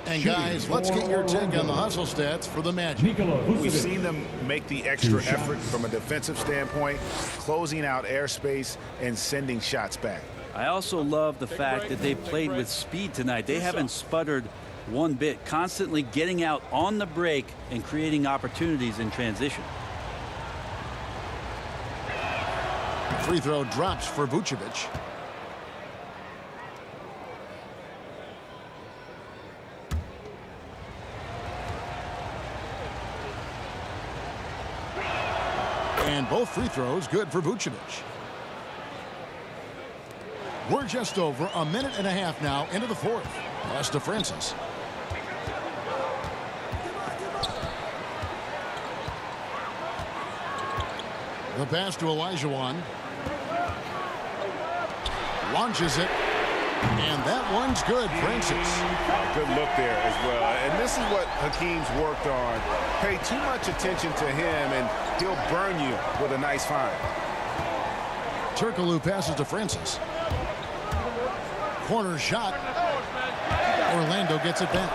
And guys, let's get your take on the hustle stats for the Magic. Nikola Vucevic. We've seen them make the extra effort from a defensive standpoint, closing out airspace and sending shots back. I also love the fact that they played with speed tonight. They haven't sputtered one bit, constantly getting out on the break and creating opportunities in transition. Free throw drops for Vucevic. And both free throws good for Vucevic. We're just over a minute and a half now into the fourth. Pass to Francis. The pass to Olajuwon. Launches it. And that one's good, Francis. Good look there as well. And this is what Hakeem's worked on. Pay too much attention to him, and he'll burn you with a nice find. Turkoglu passes to Francis. Corner shot. Orlando gets it back.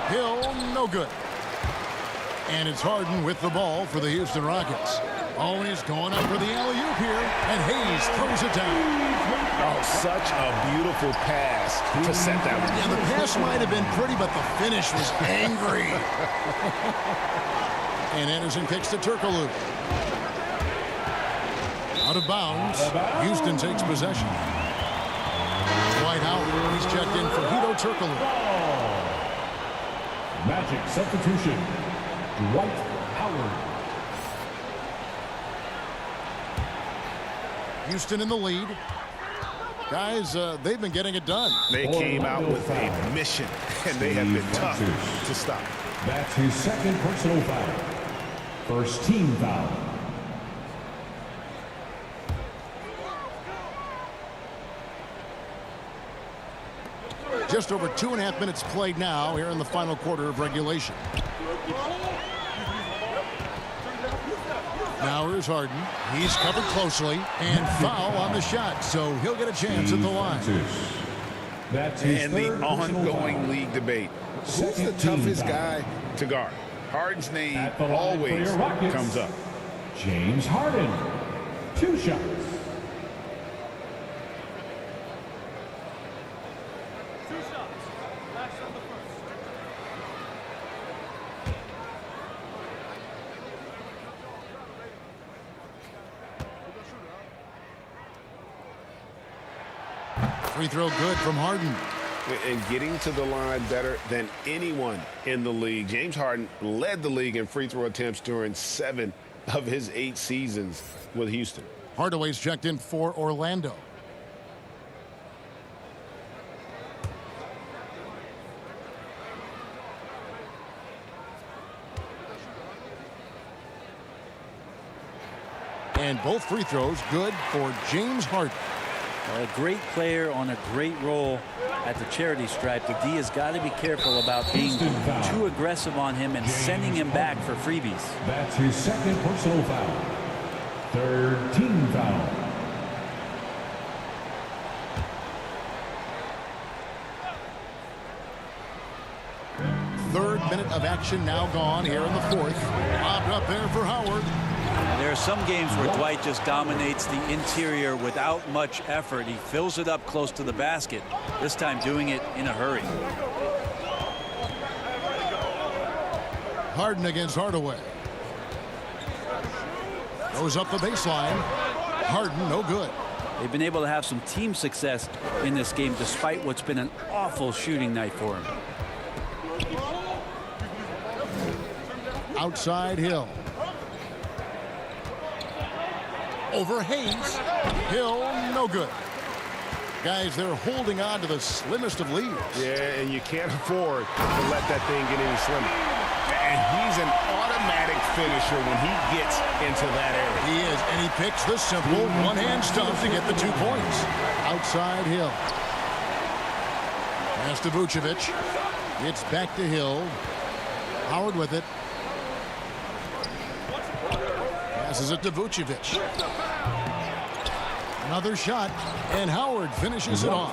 Hill, no good. And it's Harden with the ball for the Houston Rockets. Oh, he's going up for the alley-oop here, and Hayes throws it down. Oh, such a beautiful pass to set that one. Yeah, the pass might have been pretty, but the finish was angry. And Anderson kicks to Turkoglu. Out of bounds. Houston takes possession. Dwight Howard, he's checked in for Hedo Turkoglu. Magic substitution. Dwight Howard. Houston in the lead. Guys, they've been getting it done. They came out with a mission, and they have been tough to stop. That's his second personal foul. First team foul. Just over 2.5 minutes played now here in the final quarter of regulation. Now here's Harden. He's covered closely and foul on the shot, so he'll get a chance at the line. And the ongoing league debate. Who's the toughest guy to guard? Harden's name always comes up. James Harden. 2 shots. Free throw good from Harden. And getting to the line better than anyone in the league. James Harden led the league in free throw attempts during 7 of his 8 seasons with Houston. Hardaway's checked in for Orlando. And both free throws good for James Harden. A great player on a great role at the charity stripe. The D has got to be careful about being too aggressive on him and sending him back for freebies. That's his 2nd personal foul. 3rd team foul. Third minute of action now gone here in the 4th. Lobbed up there for Howard. There are some games where Dwight just dominates the interior without much effort. He fills it up close to the basket, this time doing it in a hurry. Harden against Hardaway. Goes up the baseline. Harden, no good. They've been able to have some team success in this game despite what's been an awful shooting night for him. Outside Hill. Over Hayes. Hill, no good. Guys, they're holding on to the slimmest of leads. Yeah, and you can't afford to let that thing get any slimmer. And he's an automatic finisher when he gets into that area. He is, and he picks the simple one-hand stuff to get the 2 points. Outside Hill. Pass to Vucevic. It's back to Hill. Howard with it. Passes it to Vucevic. Another shot, and Howard finishes it off.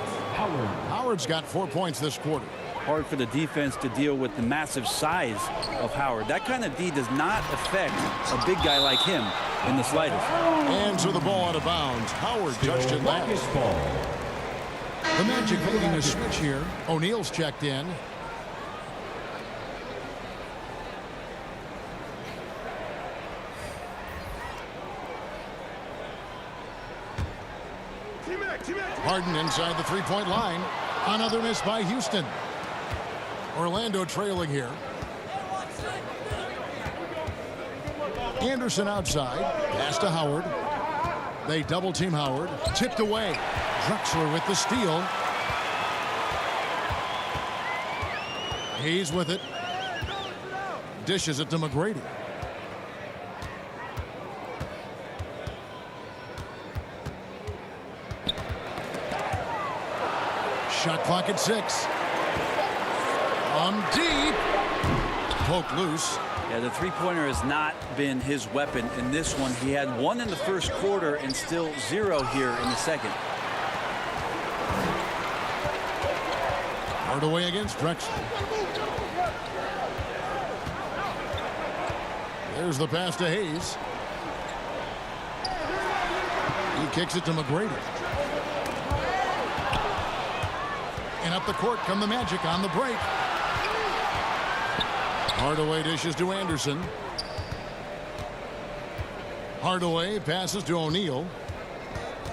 Howard's got 4 points this quarter. Hard for the defense to deal with the massive size of Howard. That kind of D does not affect a big guy like him in the slightest. And so the ball out of bounds. Howard judged it last. The Magic making a switch here. O'Neal's checked in. Harden inside the three-point line. Another miss by Houston. Orlando trailing here. Anderson outside. Pass to Howard. They double-team Howard. Tipped away. Drexler with the steal. He's with it. Dishes it to McGrady. Shot clock at 6. On deep. Poke loose. Yeah, the three-pointer has not been his weapon in this one. He had 1 in the first quarter and still 0 here in the second. Hardaway against Drexler. There's the pass to Hayes. He kicks it to McGrady. And up the court come the Magic on the break. Hardaway dishes to Anderson. Hardaway passes to O'Neal.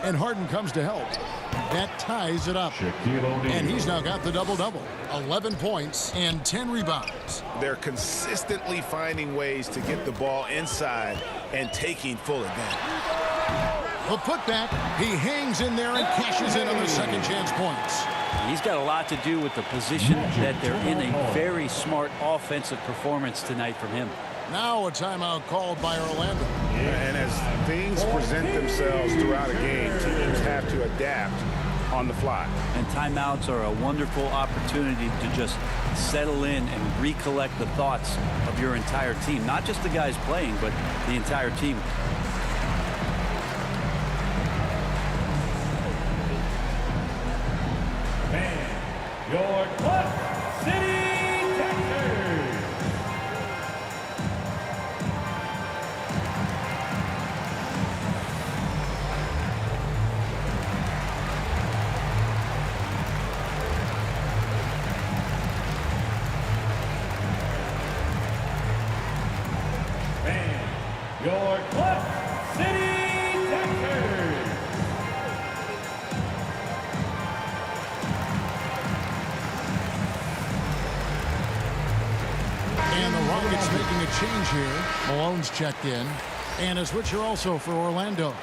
And Harden comes to help. That ties it up. And he's now got the double-double. 11 points and 10 rebounds. They're consistently finding ways to get the ball inside and taking full advantage. The putback. He hangs in there and cashes in on the second chance points. He's got a lot to do with the position that they're in. A very smart offensive performance tonight from him. Now a timeout called by Orlando. And as things present themselves throughout a game, teams have to adapt on the fly. And timeouts are a wonderful opportunity to just settle in and recollect the thoughts of your entire team. Not just the guys playing, but the entire team. And your Clutch City Texans. And your Clutch City Texans. And the Rockets making a change here. Malone's checked in. And a switcher also for Orlando.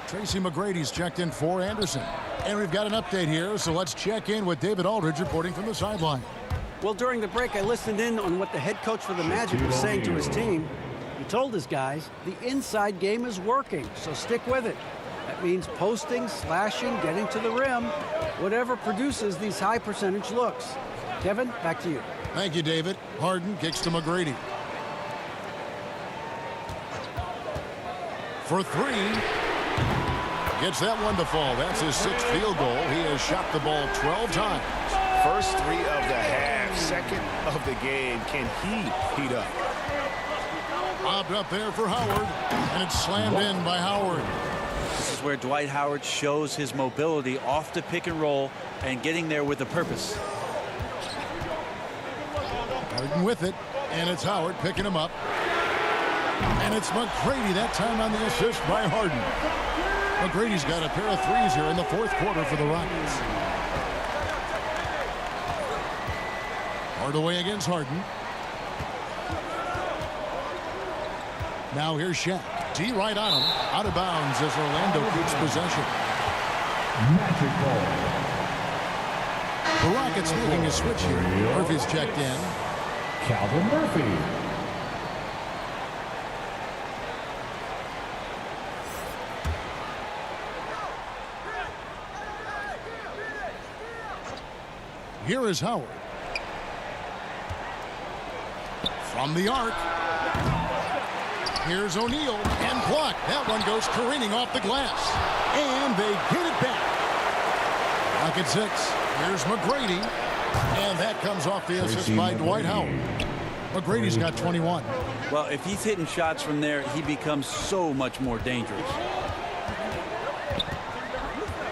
Tracy McGrady's checked in for Anderson. And we've got an update here, so let's check in with David Aldridge reporting from the sideline. Well, during the break, I listened in on what the head coach for the Magic was saying to his team. He told his guys the inside game is working, so stick with it. That means posting, slashing, getting to the rim, whatever produces these high percentage looks. Kevin, back to you. Thank you, David. Harden kicks to McGrady. For three. Gets that one to fall. That's his 6th field goal. He has shot the ball 12 times. First 3 of the half, second of the game. Can he heat up? Lobbed up there for Howard, and it's slammed in by Howard. This is where Dwight Howard shows his mobility off the pick and roll and getting there with a purpose. Harden with it, and it's Howard picking him up. And it's McGrady that time on the assist by Harden. McGrady's got a pair of threes here in the 4th quarter for the Rockets. Hardaway against Harden. Now here's Shaq. D right on him. Out of bounds as Orlando keeps possession. Magic ball. The Rockets making a switch here. Murphy's checked in. Calvin Murphy. Here is Howard. From the arc. Here's O'Neal and blocked. That one goes careening off the glass. And they get it back. Rocket 6. Here's McGrady. And that comes off the assist by Dwight Howard. McGrady's got 21. Well, if he's hitting shots from there, he becomes so much more dangerous.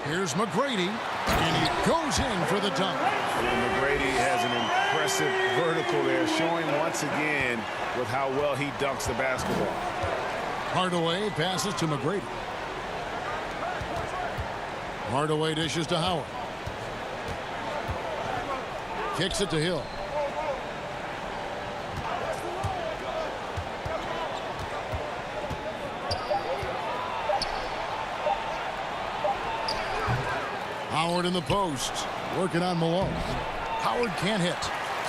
Here's McGrady. And he goes in for the dunk. And McGrady has an impressive vertical there, showing once again with how well he dunks the basketball. Hardaway passes to McGrady. Hardaway dishes to Howard. Kicks it to Hill. Howard in the post, working on Malone. Howard can't hit.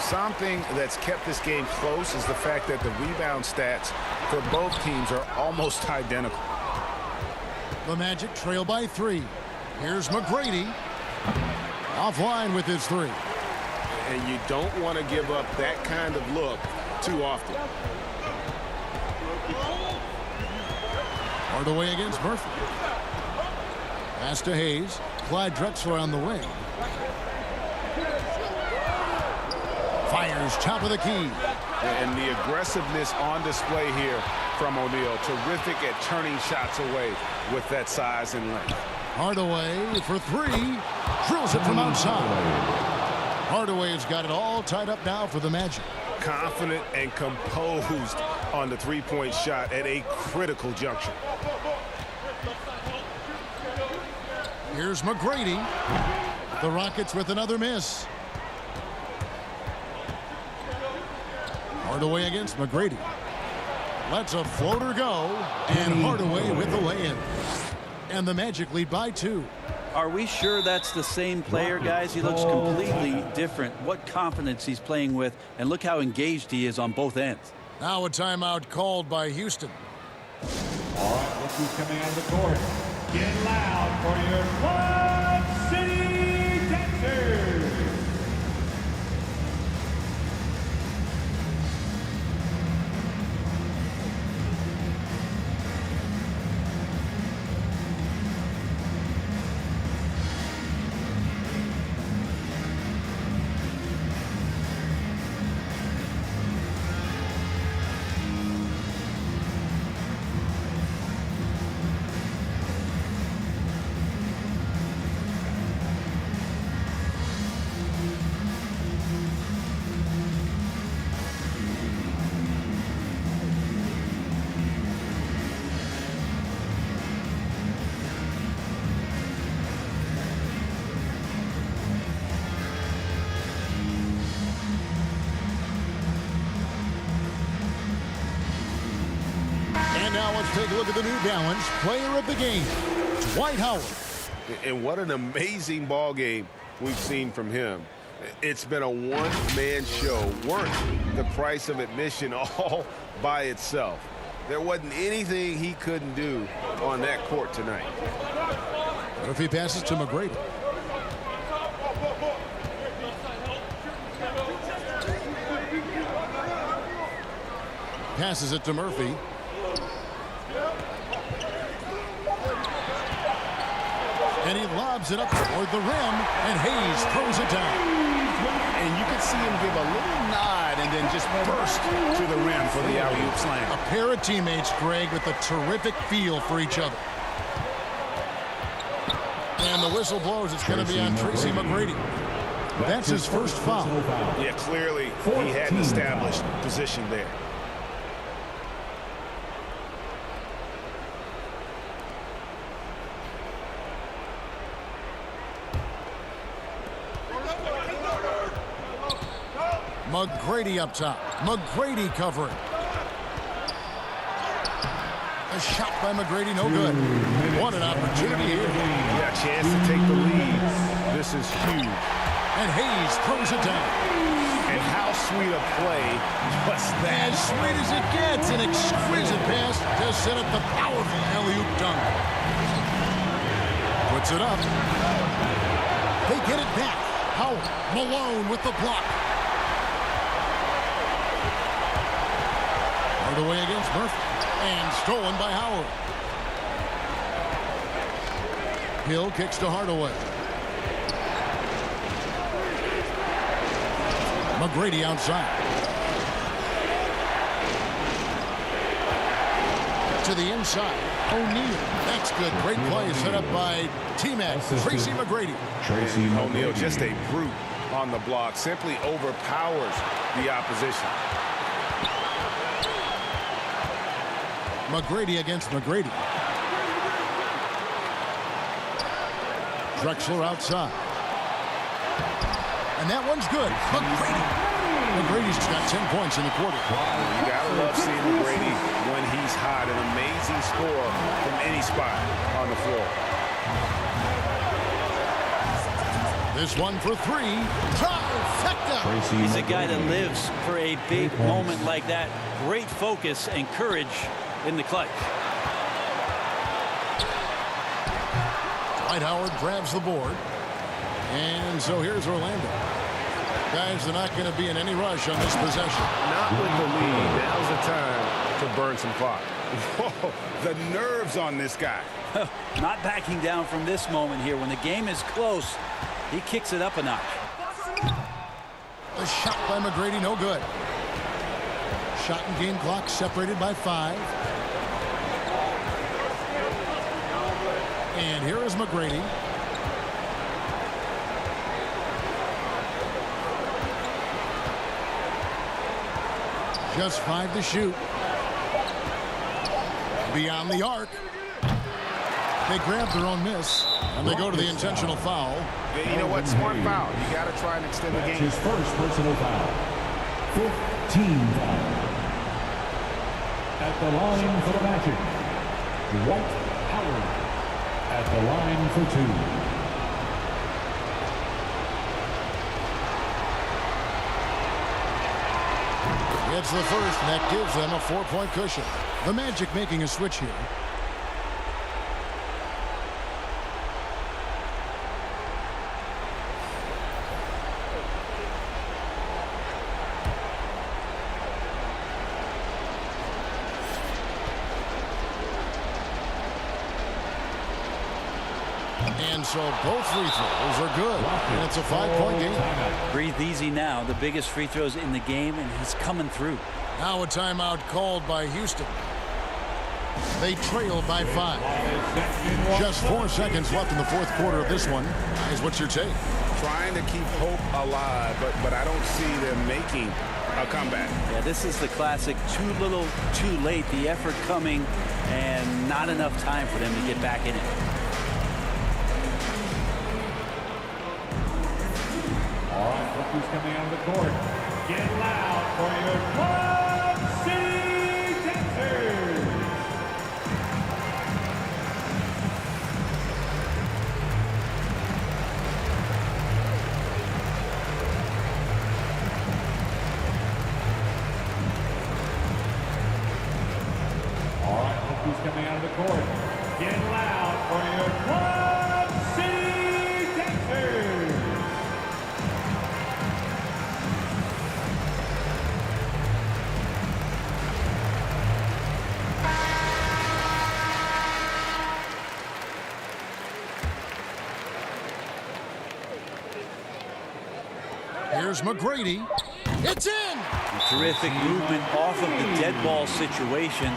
Something that's kept this game close is the fact that the rebound stats for both teams are almost identical. The Magic trail by 3. Here's McGrady. Offline with his 3. And you don't want to give up that kind of look too often. Hardaway against Murphy. Pass to Hayes. Clyde Drexler on the wing. Fires top of the key. And the aggressiveness on display here from O'Neal. Terrific at turning shots away with that size and length. Hardaway for 3. Drills it from outside. Hardaway's got it all tied up now for the Magic. Confident and composed on the three-point shot at a critical juncture. Here's McGrady. The Rockets with another miss. Hardaway against McGrady. Lets a floater go. And Hardaway with the lay-in. And the Magic lead by 2. Are we sure that's the same player, guys? He looks completely different. What confidence he's playing with, and look how engaged he is on both ends. Now a timeout called by Houston. All right, look who's coming out of the court. Get loud for your Clutch City And now let's take a look at the New Balance player of the game, Dwight Howard. And what an amazing ball game we've seen from him. It's been a one-man show worth the price of admission all by itself. There wasn't anything he couldn't do on that court tonight. Murphy passes to McGrady. Passes it to Murphy. And he lobs it up toward the rim, and Hayes throws it down. And you could see him give a little nod and then just burst to the rim for the alley-oop slam. A pair of teammates, Greg, with a terrific feel for each other. And the whistle blows. It's going to be on Tracy McGrady. That's his first foul. Yeah, clearly he had an established position there. McGrady up top. McGrady covering. A shot by McGrady, no good. What an opportunity here. Yeah, chance to take the lead. This is huge. And Hayes throws it down. And how sweet a play was that? As sweet as it gets. An exquisite pass to set up the powerful alley-oop dunk. Puts it up. They get it back. Howard, Malone with the block. Away against Murphy, and stolen by Howard. Hill kicks to Hardaway. McGrady outside. To the inside. O'Neal. That's good. Great play set up by T-Mac. Tracy McGrady. Tracy O'Neal, just a brute on the block. Simply overpowers the opposition. McGrady against McGrady. Drexler outside. And that one's good. McGrady. McGrady's got 10 points in the quarter. You gotta love seeing McGrady when he's hot. An amazing score from any spot on the floor. This one for three. Trifecta. He's a guy that lives for a big moment like that. Great focus and courage in the clutch. Dwight Howard grabs the board. And so here's Orlando. Guys, they're not going to be in any rush on this possession. Not with the lead. Now's the time to burn some clock. Whoa, the nerves on this guy. Not backing down from this moment here. When the game is close, he kicks it up a notch. The shot by McGrady, no good. Shot and game clock separated by 5. And here is McGrady. Just 5 to shoot. Beyond the arc. They grab their own miss, and they go to the intentional foul. Yeah, you know what? Smart foul. You got to try and extend the game. His first personal foul. 15 foul. At the line for the Magic, Dwight Howard. At the line for 2. It's the first, and that gives them a 4-point cushion. The Magic making a switch here. And so both free throws are good. And it's a 5-point game. Breathe easy now. The biggest free throws in the game, and he's coming through. Now a timeout called by Houston. They trail by 5. Just 4 seconds left in the fourth quarter of this one. Guys, what's your take? Trying to keep hope alive, but I don't see them making a comeback. Yeah, this is the classic too little, too late. The effort coming and not enough time for them to get back in it. All right, look who's coming out of the court. Get loud for your Club City Dancers. coming out of the court. Get loud for your Club City Dancers. Here's McGrady. It's in! Terrific movement off of the dead ball situation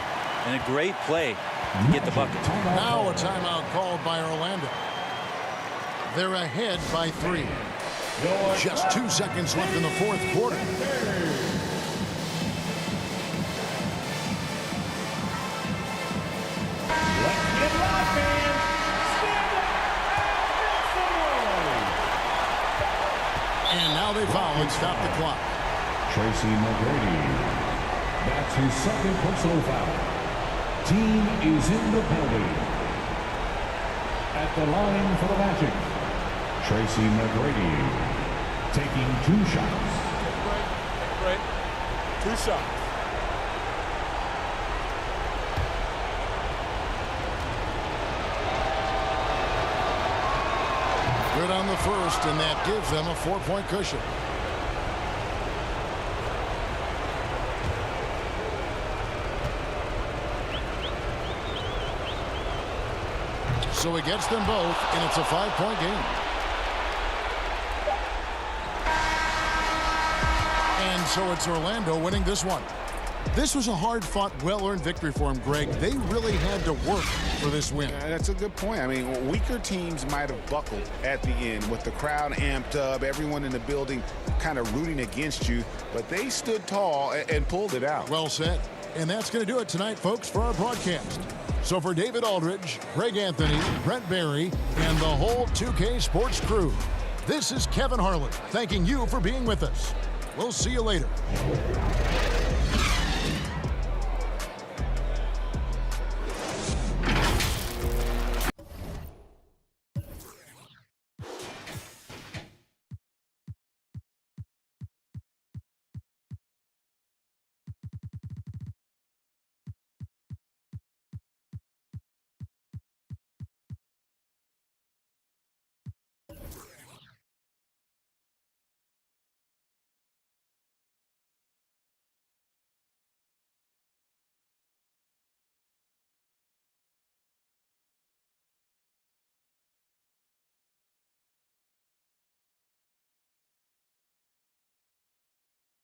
and a great play to get the bucket. Now a timeout called by Orlando. They're ahead by 3. Just 2 seconds left in the fourth quarter. Let's get live, fans. Stand up and And now they foul and stop the clock. Tracy McGrady. That's his second personal foul. Team is in the penalty. At the line for the Magic, Tracy McGrady taking 2 shots. Right. 2 shots. Good on the first, and that gives them a 4-point cushion. So he gets them both, and it's a 5-point game. And so it's Orlando winning this one. This was a hard-fought, well-earned victory for him, Greg. They really had to work for this win. That's a good point. I mean, weaker teams might have buckled at the end with the crowd amped up, everyone in the building kind of rooting against you, but they stood tall and pulled it out. Well said. And that's going to do it tonight, folks, for our broadcast. So for David Aldridge, Greg Anthony, Brent Barry, and the whole 2K Sports crew, this is Kevin Harlan thanking you for being with us. We'll see you later.